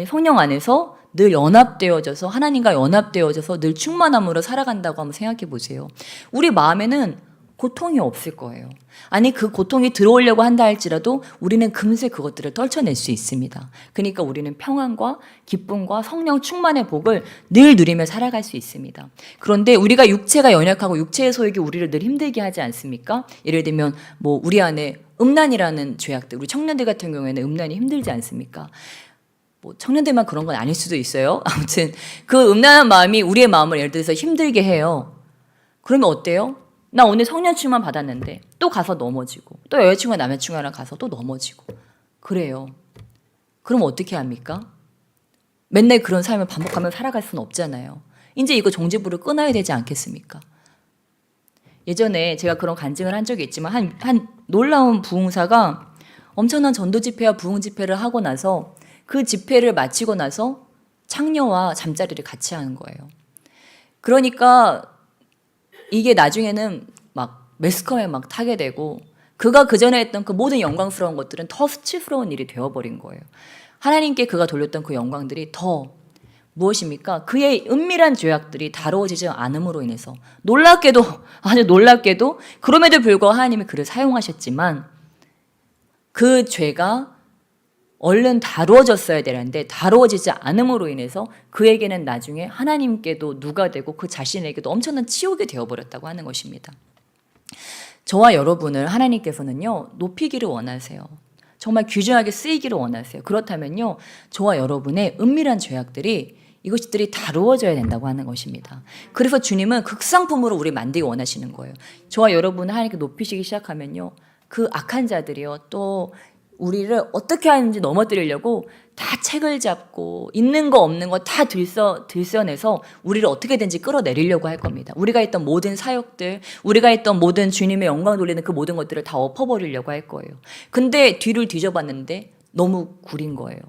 성령 안에서 늘 연합되어져서, 하나님과 연합되어져서 늘 충만함으로 살아간다고 한번 생각해 보세요. 우리 마음에는 고통이 없을 거예요. 아니, 그 고통이 들어오려고 한다 할지라도 우리는 금세 그것들을 떨쳐낼 수 있습니다. 그러니까 우리는 평안과 기쁨과 성령 충만의 복을 늘 누리며 살아갈 수 있습니다. 그런데 우리가 육체가 연약하고 육체의 소욕이 우리를 늘 힘들게 하지 않습니까? 예를 들면 우리 안에 음란이라는 죄악들, 우리 청년들 같은 경우에는 음란이 힘들지 않습니까? 청년들만 그런 건 아닐 수도 있어요. 아무튼 그 음란한 마음이 우리의 마음을 예를 들어서 힘들게 해요. 그러면 어때요? 나 오늘 성령 충만 받았는데 또 가서 넘어지고, 또 여자친구나 남자친구랑 가서 또 넘어지고 그래요. 그럼 어떻게 합니까? 맨날 그런 삶을 반복하며 살아갈 수는 없잖아요. 이제 이거 종지부를 끊어야 되지 않겠습니까? 예전에 제가 그런 간증을 한 적이 있지만 한 놀라운 부흥사가 엄청난 전도 집회와 부흥 집회를 하고 나서 그 집회를 마치고 나서 창녀와 잠자리를 같이 하는 거예요. 그러니까 이게 나중에는 막 매스컴에 막 타게 되고 그가 그전에 했던 그 모든 영광스러운 것들은 더 수치스러운 일이 되어버린 거예요. 하나님께 그가 돌렸던 그 영광들이 더 무엇입니까? 그의 은밀한 죄악들이 다루어지지 않음으로 인해서 놀랍게도 아주 놀랍게도 그럼에도 불구하고 하나님이 그를 사용하셨지만 그 죄가 얼른 다루어졌어야 되는데 다루어지지 않음으로 인해서 그에게는 나중에 하나님께도 누가 되고 그 자신에게도 엄청난 치욕이 되어버렸다고 하는 것입니다. 저와 여러분을 하나님께서는요 높이기를 원하세요. 정말 귀중하게 쓰이기를 원하세요. 그렇다면요 저와 여러분의 은밀한 죄악들이 이것들이 다루어져야 된다고 하는 것입니다. 그래서 주님은 극상품으로 우리 만들기 원하시는 거예요. 저와 여러분을 하나님께 높이시기 시작하면요 그 악한 자들이요 또 우리를 어떻게 하는지 넘어뜨리려고 다 책을 잡고 있는 거 없는 거 다 들춰내서 우리를 어떻게든지 끌어내리려고 할 겁니다. 우리가 했던 모든 사역들, 우리가 했던 모든 주님의 영광 돌리는 그 모든 것들을 다 엎어버리려고 할 거예요. 근데 뒤를 뒤져봤는데 너무 구린 거예요.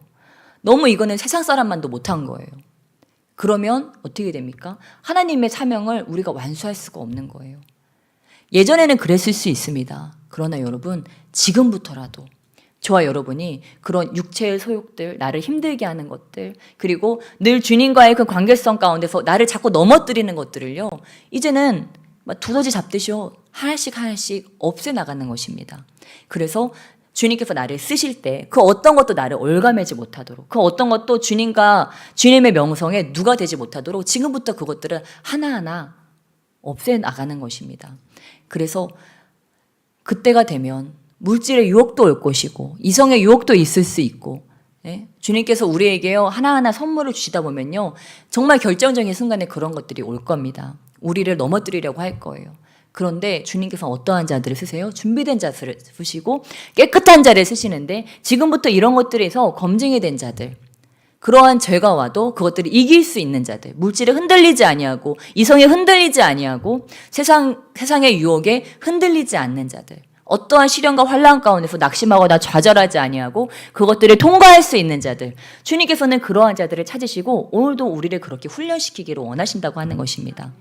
너무 이거는 세상 사람만도 못한 거예요. 그러면 어떻게 됩니까? 하나님의 사명을 우리가 완수할 수가 없는 거예요. 예전에는 그랬을 수 있습니다. 그러나 여러분 지금부터라도 저와 여러분이 그런 육체의 소욕들, 나를 힘들게 하는 것들, 그리고 늘 주님과의 그 관계성 가운데서 나를 자꾸 넘어뜨리는 것들을요, 이제는 두더지 잡듯이 하나씩 없애나가는 것입니다. 그래서 주님께서 나를 쓰실 때 그 어떤 것도 나를 올가매지 못하도록, 그 어떤 것도 주님과 주님의 명성에 누가 되지 못하도록 지금부터 그것들을 하나하나 없애나가는 것입니다. 그래서 그때가 되면 물질의 유혹도 올 것이고 이성의 유혹도 있을 수 있고 주님께서 우리에게요 하나하나 선물을 주시다 보면요 정말 결정적인 순간에 그런 것들이 올 겁니다. 우리를 넘어뜨리려고 할 거예요. 그런데 주님께서 어떠한 자들을 쓰세요? 준비된 자들을 쓰시고 깨끗한 자를 쓰시는데 지금부터 이런 것들에서 검증이 된 자들, 그러한 죄가 와도 그것들을 이길 수 있는 자들, 물질에 흔들리지 아니하고 이성에 흔들리지 아니하고 세상의 유혹에 흔들리지 않는 자들, 어떠한 시련과 환난 가운데서 낙심하거나 좌절하지 아니하고 그것들을 통과할 수 있는 자들, 주님께서는 그러한 자들을 찾으시고 오늘도 우리를 그렇게 훈련시키기를 원하신다고 하는 것입니다.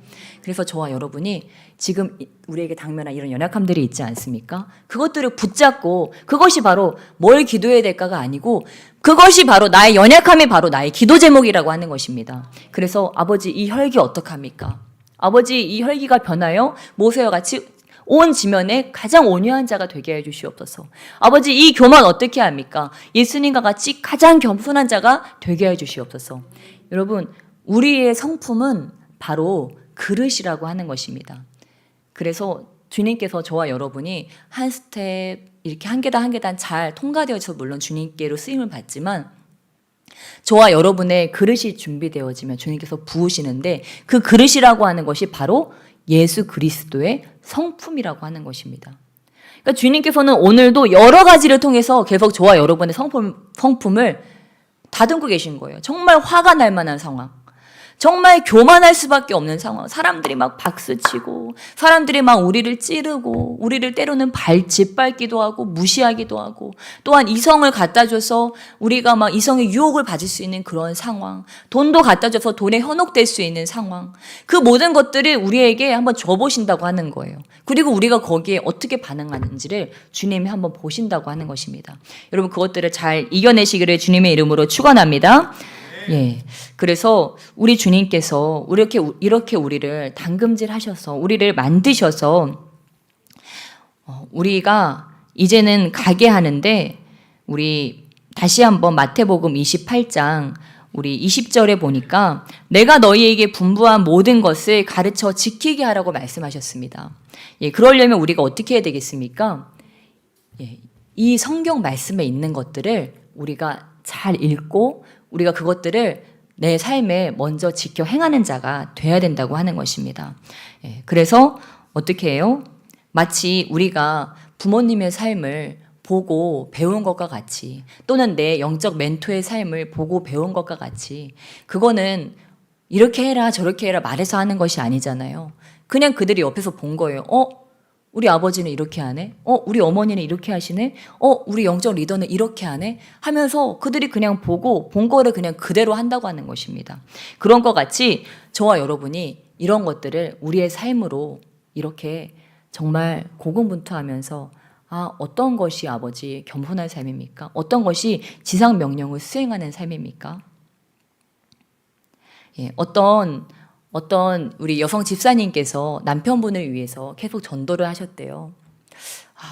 그래서 저와 여러분이 지금 우리에게 당면한 이런 연약함들이 있지 않습니까? 그것들을 붙잡고 그것이 바로 뭘 기도해야 될까가 아니고 그것이 바로 나의 연약함이 바로 나의 기도 제목이라고 하는 것입니다. 그래서 아버지 이 혈기 어떡합니까? 아버지 이 혈기가 변하여 모세와 같이 온 지면에 가장 온유한 자가 되게 해 주시옵소서. 아버지 이 교만 어떻게 합니까? 예수님과 같이 가장 겸손한 자가 되게 해 주시옵소서. 여러분 우리의 성품은 바로 그릇이라고 하는 것입니다. 그래서 주님께서 저와 여러분이 한 스텝 이렇게 한 계단 잘 통과되어서 물론 주님께로 쓰임을 받지만 저와 여러분의 그릇이 준비되어지면 주님께서 부으시는데 그 그릇이라고 하는 것이 바로 예수 그리스도의 성품이라고 하는 것입니다. 그러니까 주님께서는 오늘도 여러 가지를 통해서 계속 저와 여러분의 성품을 다듬고 계신 거예요. 정말 화가 날 만한 상황, 정말 교만할 수밖에 없는 상황, 사람들이 막 박수치고 사람들이 막 우리를 찌르고 우리를 때로는 짓밟기도 하고 무시하기도 하고 또한 이성을 갖다 줘서 우리가 막 이성의 유혹을 받을 수 있는 그런 상황, 돈도 갖다 줘서 돈에 현혹될 수 있는 상황, 그 모든 것들을 우리에게 한번 줘보신다고 하는 거예요. 그리고 우리가 거기에 어떻게 반응하는지를 주님이 한번 보신다고 하는 것입니다. 여러분 그것들을 잘 이겨내시기를 주님의 이름으로 축원합니다. 예. 그래서 우리 주님께서 이렇게 우리를 담금질 하셔서 우리를 만드셔서 우리가 이제는 가게 하는데 우리 다시 한번 마태복음 28장 우리 20절에 보니까 내가 너희에게 분부한 모든 것을 가르쳐 지키게 하라고 말씀하셨습니다. 예. 그러려면 우리가 어떻게 해야 되겠습니까? 예. 이 성경 말씀에 있는 것들을 우리가 잘 읽고 우리가 그것들을 내 삶에 먼저 지켜 행하는 자가 돼야 된다고 하는 것입니다. 그래서 어떻게 해요? 마치 우리가 부모님의 삶을 보고 배운 것과 같이, 또는 내 영적 멘토의 삶을 보고 배운 것과 같이, 그거는 이렇게 해라 저렇게 해라 말해서 하는 것이 아니잖아요. 그냥 그들이 옆에서 본 거예요. 우리 아버지는 이렇게 하네? 우리 어머니는 이렇게 하시네? 우리 영적 리더는 이렇게 하네? 하면서 그들이 그냥 보고 본 거를 그냥 그대로 한다고 하는 것입니다. 그런 것 같이 저와 여러분이 이런 것들을 우리의 삶으로 이렇게 정말 고군분투하면서, 어떤 것이 아버지 겸손한 삶입니까? 어떤 것이 지상 명령을 수행하는 삶입니까? 예, 어떤 우리 여성 집사님께서 남편분을 위해서 계속 전도를 하셨대요.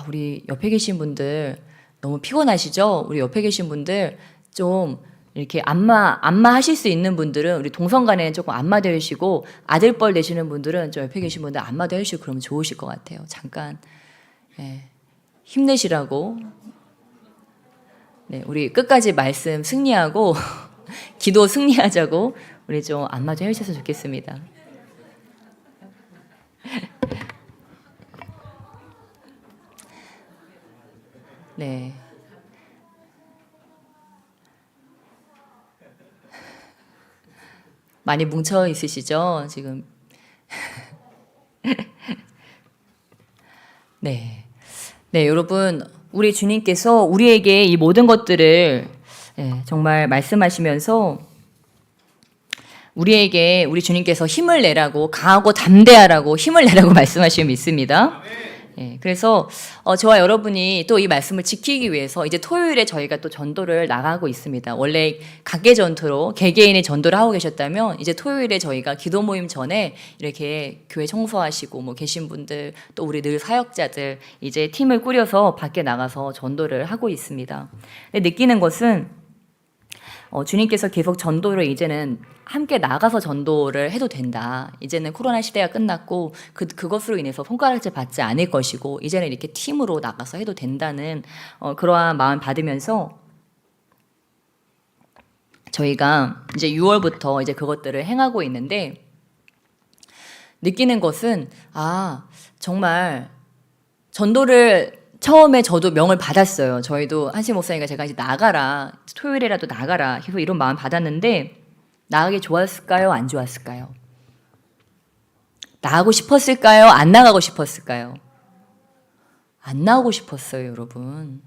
우리 옆에 계신 분들 너무 피곤하시죠? 우리 옆에 계신 분들 좀 이렇게 안마 하실 수 있는 분들은 우리 동성간에 조금 안마 되시고, 아들뻘 되시는 분들은 저 옆에 계신 분들 안마 되시고 그러면 좋으실 것 같아요. 잠깐 힘내시라고. 네, 우리 끝까지 말씀 승리하고 기도 승리하자고 우리 좀 안마 좀 해주셔서 좋겠습니다. 네. 많이 뭉쳐 있으시죠, 지금? 네. 네, 여러분, 우리 주님께서 우리에게 이 모든 것들을 정말 말씀하시면서 우리에게 우리 주님께서 힘을 내라고, 강하고 담대하라고 힘을 내라고 말씀하시면 믿습니다. 그래서 저와 여러분이 또 이 말씀을 지키기 위해서 이제 토요일에 저희가 또 전도를 나가고 있습니다. 원래 각계 전도로 개개인의 전도를 하고 계셨다면 이제 토요일에 저희가 기도 모임 전에 이렇게 교회 청소하시고 뭐 계신 분들, 또 우리 늘 사역자들 이제 팀을 꾸려서 밖에 나가서 전도를 하고 있습니다. 근데 느끼는 것은 주님께서 계속 전도를 이제는 함께 나가서 전도를 해도 된다. 이제는 코로나 시대가 끝났고 그것으로 인해서 손가락질 받지 않을 것이고 이제는 이렇게 팀으로 나가서 해도 된다는 그러한 마음 받으면서 저희가 이제 6월부터 이제 그것들을 행하고 있는데, 느끼는 것은 정말 전도를 처음에 저도 명을 받았어요. 저희도 한시 목사님과 제가 이제 나가라, 토요일에라도 나가라 계속 이런 마음 받았는데, 나가기 좋았을까요? 안 좋았을까요? 나가고 싶었을까요? 안 나가고 싶었을까요? 안 나오고 싶었어요, 여러분.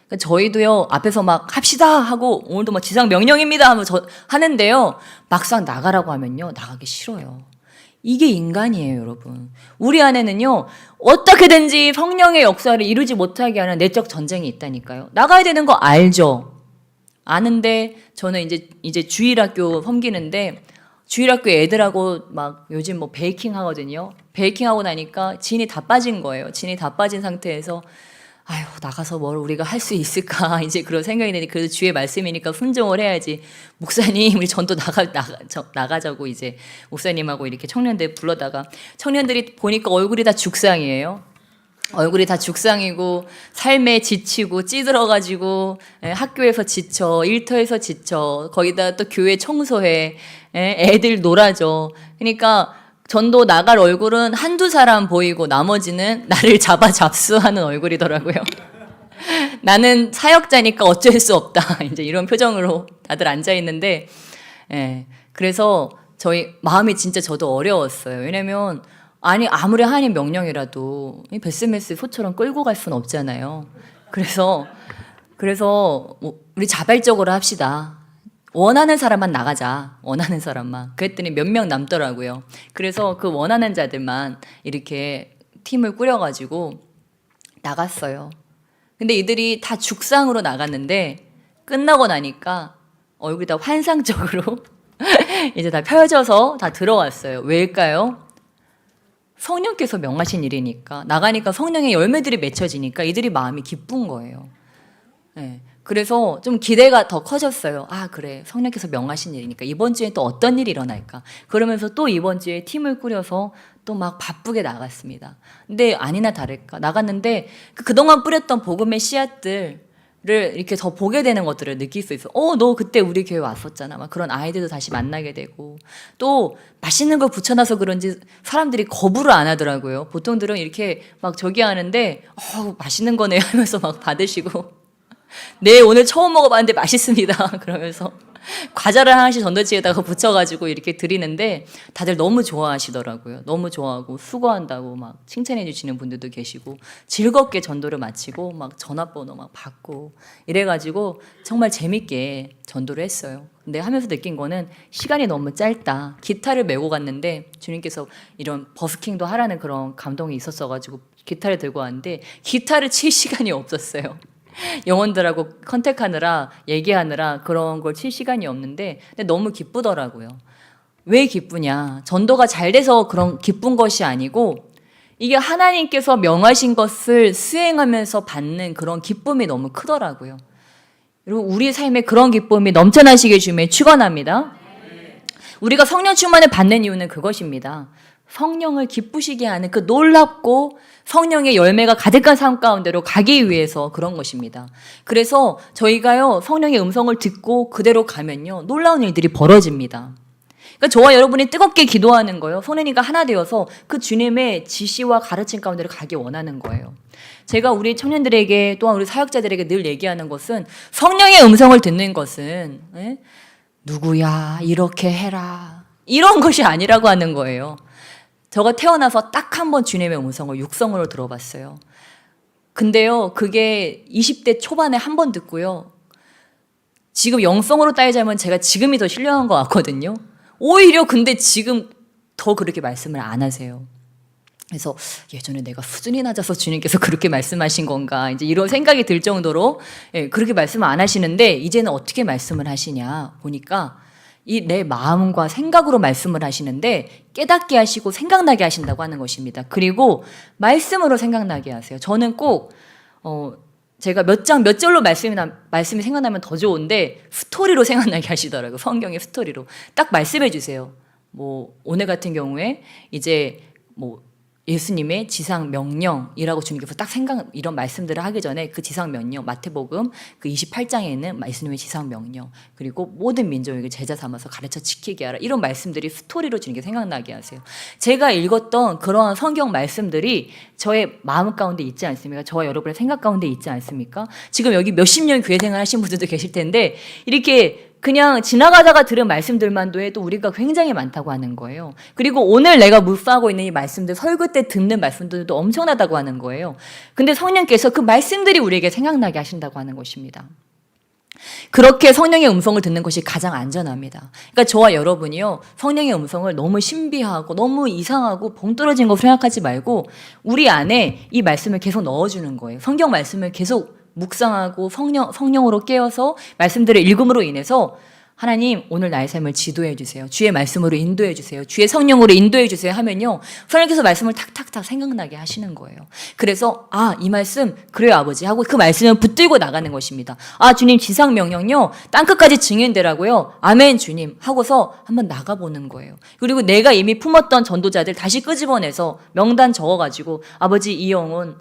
그러니까 저희도요, 앞에서 막 합시다 하고 오늘도 막 지상 명령입니다 하면서 하는데요, 막상 나가라고 하면요, 나가기 싫어요. 이게 인간이에요, 여러분. 우리 안에는요, 어떻게든지 성령의 역사를 이루지 못하게 하는 내적 전쟁이 있다니까요. 나가야 되는 거 알죠? 아는데 저는 이제 주일학교 섬기는데, 주일학교 애들하고 막 요즘 뭐 베이킹 하거든요. 베이킹 하고 나니까 진이 다 빠진 거예요. 진이 다 빠진 상태에서 나가서 뭘 우리가 할 수 있을까 이제 그런 생각이 드니, 그래도 주의 말씀이니까 순종을 해야지. 목사님 우리 전도 나가자고 이제 목사님하고 이렇게 청년들 불러다가, 청년들이 보니까 얼굴이 다 죽상이에요. 얼굴이 다 죽상이고 삶에 지치고 찌들어가지고 학교에서 지쳐, 일터에서 지쳐, 거기다 또 교회 청소해, 애들 놀아줘. 그러니까 전도 나갈 얼굴은 한두 사람 보이고 나머지는 나를 잡아 잡수하는 얼굴이더라고요. 나는 사역자니까 어쩔 수 없다. 이제 이런 표정으로 다들 앉아 있는데, 그래서 저희 마음이 진짜 저도 어려웠어요. 왜냐면 아무리 하나님 명령이라도 베스메스 소처럼 끌고 갈 수는 없잖아요. 그래서 뭐 우리 자발적으로 합시다. 원하는 사람만 나가자. 원하는 사람만. 그랬더니 몇 명 남더라고요. 그래서 그 원하는 자들만 이렇게 팀을 꾸려가지고 나갔어요. 근데 이들이 다 죽상으로 나갔는데 끝나고 나니까 얼굴이 다 환상적으로 이제 다 펴져서 다 들어왔어요. 왜일까요? 성령께서 명하신 일이니까, 나가니까 성령의 열매들이 맺혀지니까 이들이 마음이 기쁜 거예요. 그래서 좀 기대가 더 커졌어요. 그래, 성령께서 명하신 일이니까 이번 주에 또 어떤 일이 일어날까. 그러면서 또 이번 주에 팀을 꾸려서 또 막 바쁘게 나갔습니다. 근데 아니나 다를까 나갔는데 그동안 뿌렸던 복음의 씨앗들, 이렇게 더 보게 되는 것들을 느낄 수 있어. 너 그때 우리 교회 왔었잖아. 막 그런 아이들도 다시 만나게 되고, 또 맛있는 걸 붙여놔서 그런지 사람들이 거부를 안 하더라고요. 보통들은 이렇게 막 저기 하는데, 맛있는 거네 하면서 막 받으시고, 네, 오늘 처음 먹어봤는데 맛있습니다. 그러면서 과자를 하나씩 전도지에다가 붙여가지고 이렇게 드리는데 다들 너무 좋아하시더라고요. 너무 좋아하고 수고한다고 막 칭찬해 주시는 분들도 계시고, 즐겁게 전도를 마치고 막 전화번호 막 받고 이래가지고 정말 재밌게 전도를 했어요. 근데 하면서 느낀 거는 시간이 너무 짧다. 기타를 메고 갔는데 주님께서 이런 버스킹도 하라는 그런 감동이 있었어가지고 기타를 들고 왔는데 기타를 칠 시간이 없었어요. 영혼들하고 컨택하느라 얘기하느라 그런 걸 칠 시간이 없는데, 근데 너무 기쁘더라고요. 왜 기쁘냐? 전도가 잘 돼서 그런 기쁜 것이 아니고, 이게 하나님께서 명하신 것을 수행하면서 받는 그런 기쁨이 너무 크더라고요. 여러분, 우리 삶에 그런 기쁨이 넘쳐나시길 주님에 축원합니다. 우리가 성령 충만을 받는 이유는 그것입니다. 성령을 기쁘시게 하는 그 놀랍고 성령의 열매가 가득한 삶 가운데로 가기 위해서 그런 것입니다. 그래서 저희가요, 성령의 음성을 듣고 그대로 가면요, 놀라운 일들이 벌어집니다. 그러니까 저와 여러분이 뜨겁게 기도하는 거예요. 성령님과 하나 되어서 그 주님의 지시와 가르침 가운데로 가기 원하는 거예요. 제가 우리 청년들에게 또한 우리 사역자들에게 늘 얘기하는 것은, 성령의 음성을 듣는 것은 누구야 이렇게 해라 이런 것이 아니라고 하는 거예요. 저가 태어나서 딱 한 번 주님의 음성을 육성으로 들어봤어요. 근데요, 그게 20대 초반에 한 번 듣고요, 지금 영성으로 따지자면 제가 지금이 더 신령한 것 같거든요. 오히려 근데 지금 더 그렇게 말씀을 안 하세요. 그래서 예전에 내가 수준이 낮아서 주님께서 그렇게 말씀하신 건가, 이제 이런 생각이 들 정도로 그렇게 말씀을 안 하시는데, 이제는 어떻게 말씀을 하시냐 보니까 이 내 마음과 생각으로 말씀을 하시는데, 깨닫게 하시고 생각나게 하신다고 하는 것입니다. 그리고 말씀으로 생각나게 하세요. 저는 꼭 제가 몇 절로 말씀이 생각나면 더 좋은데, 스토리로 생각나게 하시더라고요. 성경의 스토리로 딱 말씀해 주세요. 뭐 오늘 같은 경우에 이제 뭐 예수님의 지상 명령이라고 주님께서 딱 이런 말씀들을 하기 전에 그 지상 명령, 마태복음 그 28장에 있는 예수님의 지상 명령, 그리고 모든 민족에게 제자 삼아서 가르쳐 지키게 하라, 이런 말씀들이 스토리로 주님께 생각나게 하세요. 제가 읽었던 그러한 성경 말씀들이 저의 마음 가운데 있지 않습니까? 저와 여러분의 생각 가운데 있지 않습니까? 지금 여기 몇십 년 교회 생활 하신 분들도 계실 텐데, 이렇게 그냥 지나가다가 들은 말씀들만도 해도 우리가 굉장히 많다고 하는 거예요. 그리고 오늘 내가 묵상하고 있는 이 말씀들, 설교 때 듣는 말씀들도 엄청나다고 하는 거예요. 근데 성령께서 그 말씀들이 우리에게 생각나게 하신다고 하는 것입니다. 그렇게 성령의 음성을 듣는 것이 가장 안전합니다. 그러니까 저와 여러분이요, 성령의 음성을 너무 신비하고 너무 이상하고 봉떨어진 거 생각하지 말고 우리 안에 이 말씀을 계속 넣어주는 거예요. 성경 말씀을 계속 묵상하고 성령으로 깨어서 말씀들을 읽음으로 인해서, 하나님 오늘 나의 삶을 지도해 주세요, 주의 말씀으로 인도해 주세요, 주의 성령으로 인도해 주세요 하면요, 성령께서 말씀을 탁탁탁 생각나게 하시는 거예요. 그래서 이 말씀 그래요 아버지 하고 그 말씀을 붙들고 나가는 것입니다. 주님 지상 명령요 땅끝까지 증인되라고요, 아멘 주님 하고서 한번 나가보는 거예요. 그리고 내가 이미 품었던 전도자들 다시 끄집어내서 명단 적어가지고, 아버지 이 영혼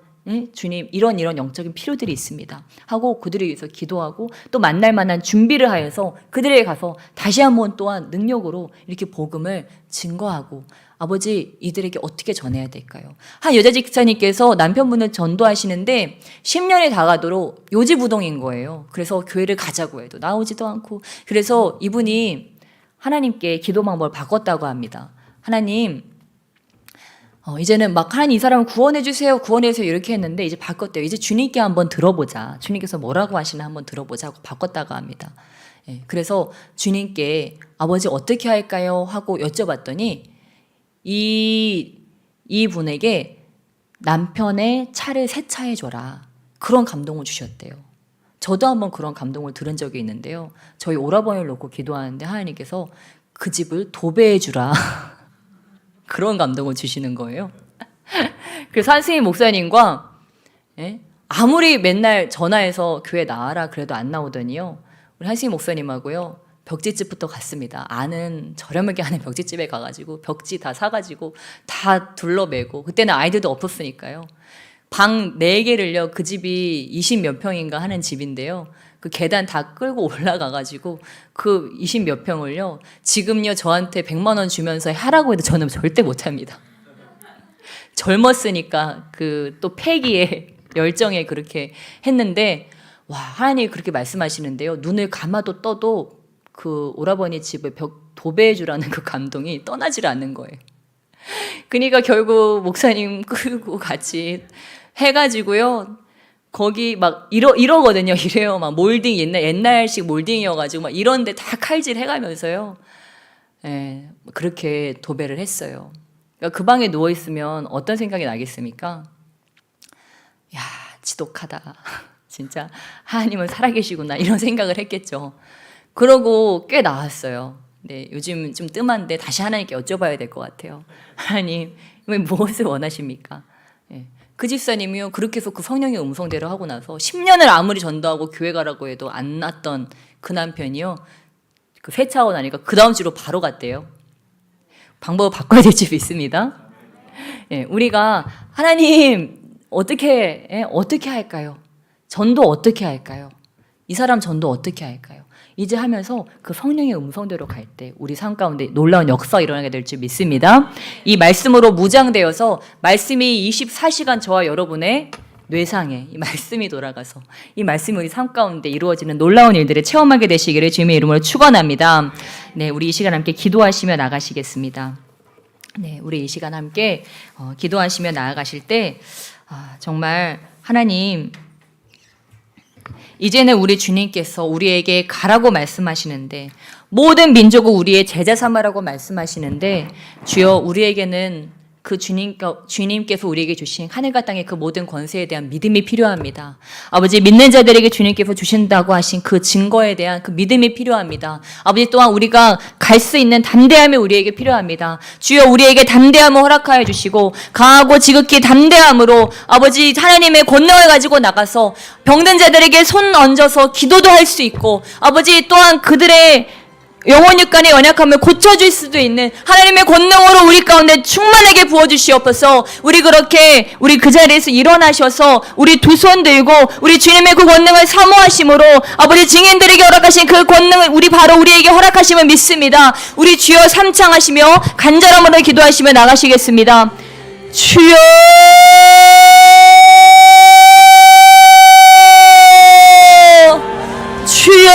주님 이런 영적인 필요들이 있습니다 하고 그들을 위해서 기도하고, 또 만날 만한 준비를 하여서 그들에게 가서 다시 한번 또한 능력으로 이렇게 복음을 증거하고, 아버지 이들에게 어떻게 전해야 될까요? 한 여자 집사님께서 남편분을 전도하시는데 10년이 다 가도록 요지부동인 거예요. 그래서 교회를 가자고 해도 나오지도 않고, 그래서 이분이 하나님께 기도 방법을 바꿨다고 합니다. 하나님 이제는 막 하나님 이 사람을 구원해 주세요 이렇게 했는데, 이제 바꿨대요. 이제 주님께 한번 들어보자, 주님께서 뭐라고 하시나 한번 들어보자 하고 바꿨다고 합니다. 그래서 주님께 아버지 어떻게 할까요 하고 여쭤봤더니 이 분에게 남편의 차를 세차해 줘라, 그런 감동을 주셨대요. 저도 한번 그런 감동을 들은 적이 있는데요, 저희 오라버니를 놓고 기도하는데 하나님께서 그 집을 도배해 주라 그런 감동을 주시는 거예요. 그래서 한승희 목사님과 아무리 맨날 전화해서 교회 나와라 그래도 안 나오더니요, 우리 한승희 목사님하고요 벽지집부터 갔습니다. 저렴하게 하는 벽지집에 가가지고 벽지 다 사가지고 다 둘러매고, 그때는 아이들도 없었으니까요, 방 4개를요, 그 집이 20 몇 평인가 하는 집인데요. 그 계단 다 끌고 올라가가지고 그 20 몇 평을요, 지금요, 저한테 100만 원 주면서 하라고 해도 저는 절대 못합니다. 젊었으니까 그 또 패기에 열정에 그렇게 했는데, 와, 하나님이 그렇게 말씀하시는데요. 눈을 감아도 떠도 그 오라버니 집을 도배해 주라는 그 감동이 떠나질 않는 거예요. 그러니까 결국 목사님 끌고 같이 해가지고요, 거기 막 이러거든요. 이래요. 막 몰딩, 옛날식 몰딩이어가지고 막 이런데 다 칼질 해가면서요. 예, 그렇게 도배를 했어요. 그러니까 그 방에 누워 있으면 어떤 생각이 나겠습니까? 야, 지독하다. 진짜 하나님은 살아계시구나, 이런 생각을 했겠죠. 그러고 꽤 나왔어요. 네, 요즘 좀 뜸한데 다시 하나님께 여쭤봐야 될 것 같아요. 하나님, 무엇을 원하십니까? 네. 그 집사님이요, 그렇게 해서 그 성령의 음성대로 하고 나서 10년을 아무리 전도하고 교회 가라고 해도 안 났던 그 남편이요, 그 세차하고 나니까 그 다음 주로 바로 갔대요. 방법을 바꿔야 될 집이 있습니다. 예, 우리가 하나님 어떻게 할까요? 전도 어떻게 할까요? 이 사람 전도 어떻게 할까요? 이제 하면서 그 성령의 음성대로 갈 때 우리 삶 가운데 놀라운 역사가 일어나게 될 줄 믿습니다. 이 말씀으로 무장되어서 말씀이 24시간 저와 여러분의 뇌상에 이 말씀이 돌아가서 이 말씀이 우리 삶 가운데 이루어지는 놀라운 일들을 체험하게 되시기를 주님의 이름으로 축원합니다. 네, 우리 이 시간 함께 기도하시며 나가시겠습니다. 네, 우리 이 시간 함께 기도하시며 나아가실 때 정말 하나님, 이제는 우리 주님께서 우리에게 가라고 말씀하시는데, 모든 민족을 우리의 제자 삼으라고 말씀하시는데, 주여, 우리에게는 그 주님께서 우리에게 주신 하늘과 땅의 그 모든 권세에 대한 믿음이 필요합니다. 아버지, 믿는 자들에게 주님께서 주신다고 하신 그 증거에 대한 그 믿음이 필요합니다. 아버지, 또한 우리가 갈 수 있는 담대함이 우리에게 필요합니다. 주여, 우리에게 담대함을 허락하여 주시고 강하고 지극히 담대함으로 아버지 하나님의 권능을 가지고 나가서 병든 자들에게 손 얹어서 기도도 할 수 있고, 아버지 또한 그들의 영혼 육간의 연약함을 고쳐줄 수도 있는 하나님의 권능으로 우리 가운데 충만하게 부어주시옵소서. 우리 그 자리에서 일어나셔서 우리 두 손 들고 우리 주님의 그 권능을 사모하심으로 아버지 증인들에게 허락하신 그 권능을 우리에게 허락하심을 믿습니다. 우리 주여 삼창하시며 간절함으로 기도하시며 나가시겠습니다. 주여, 주여.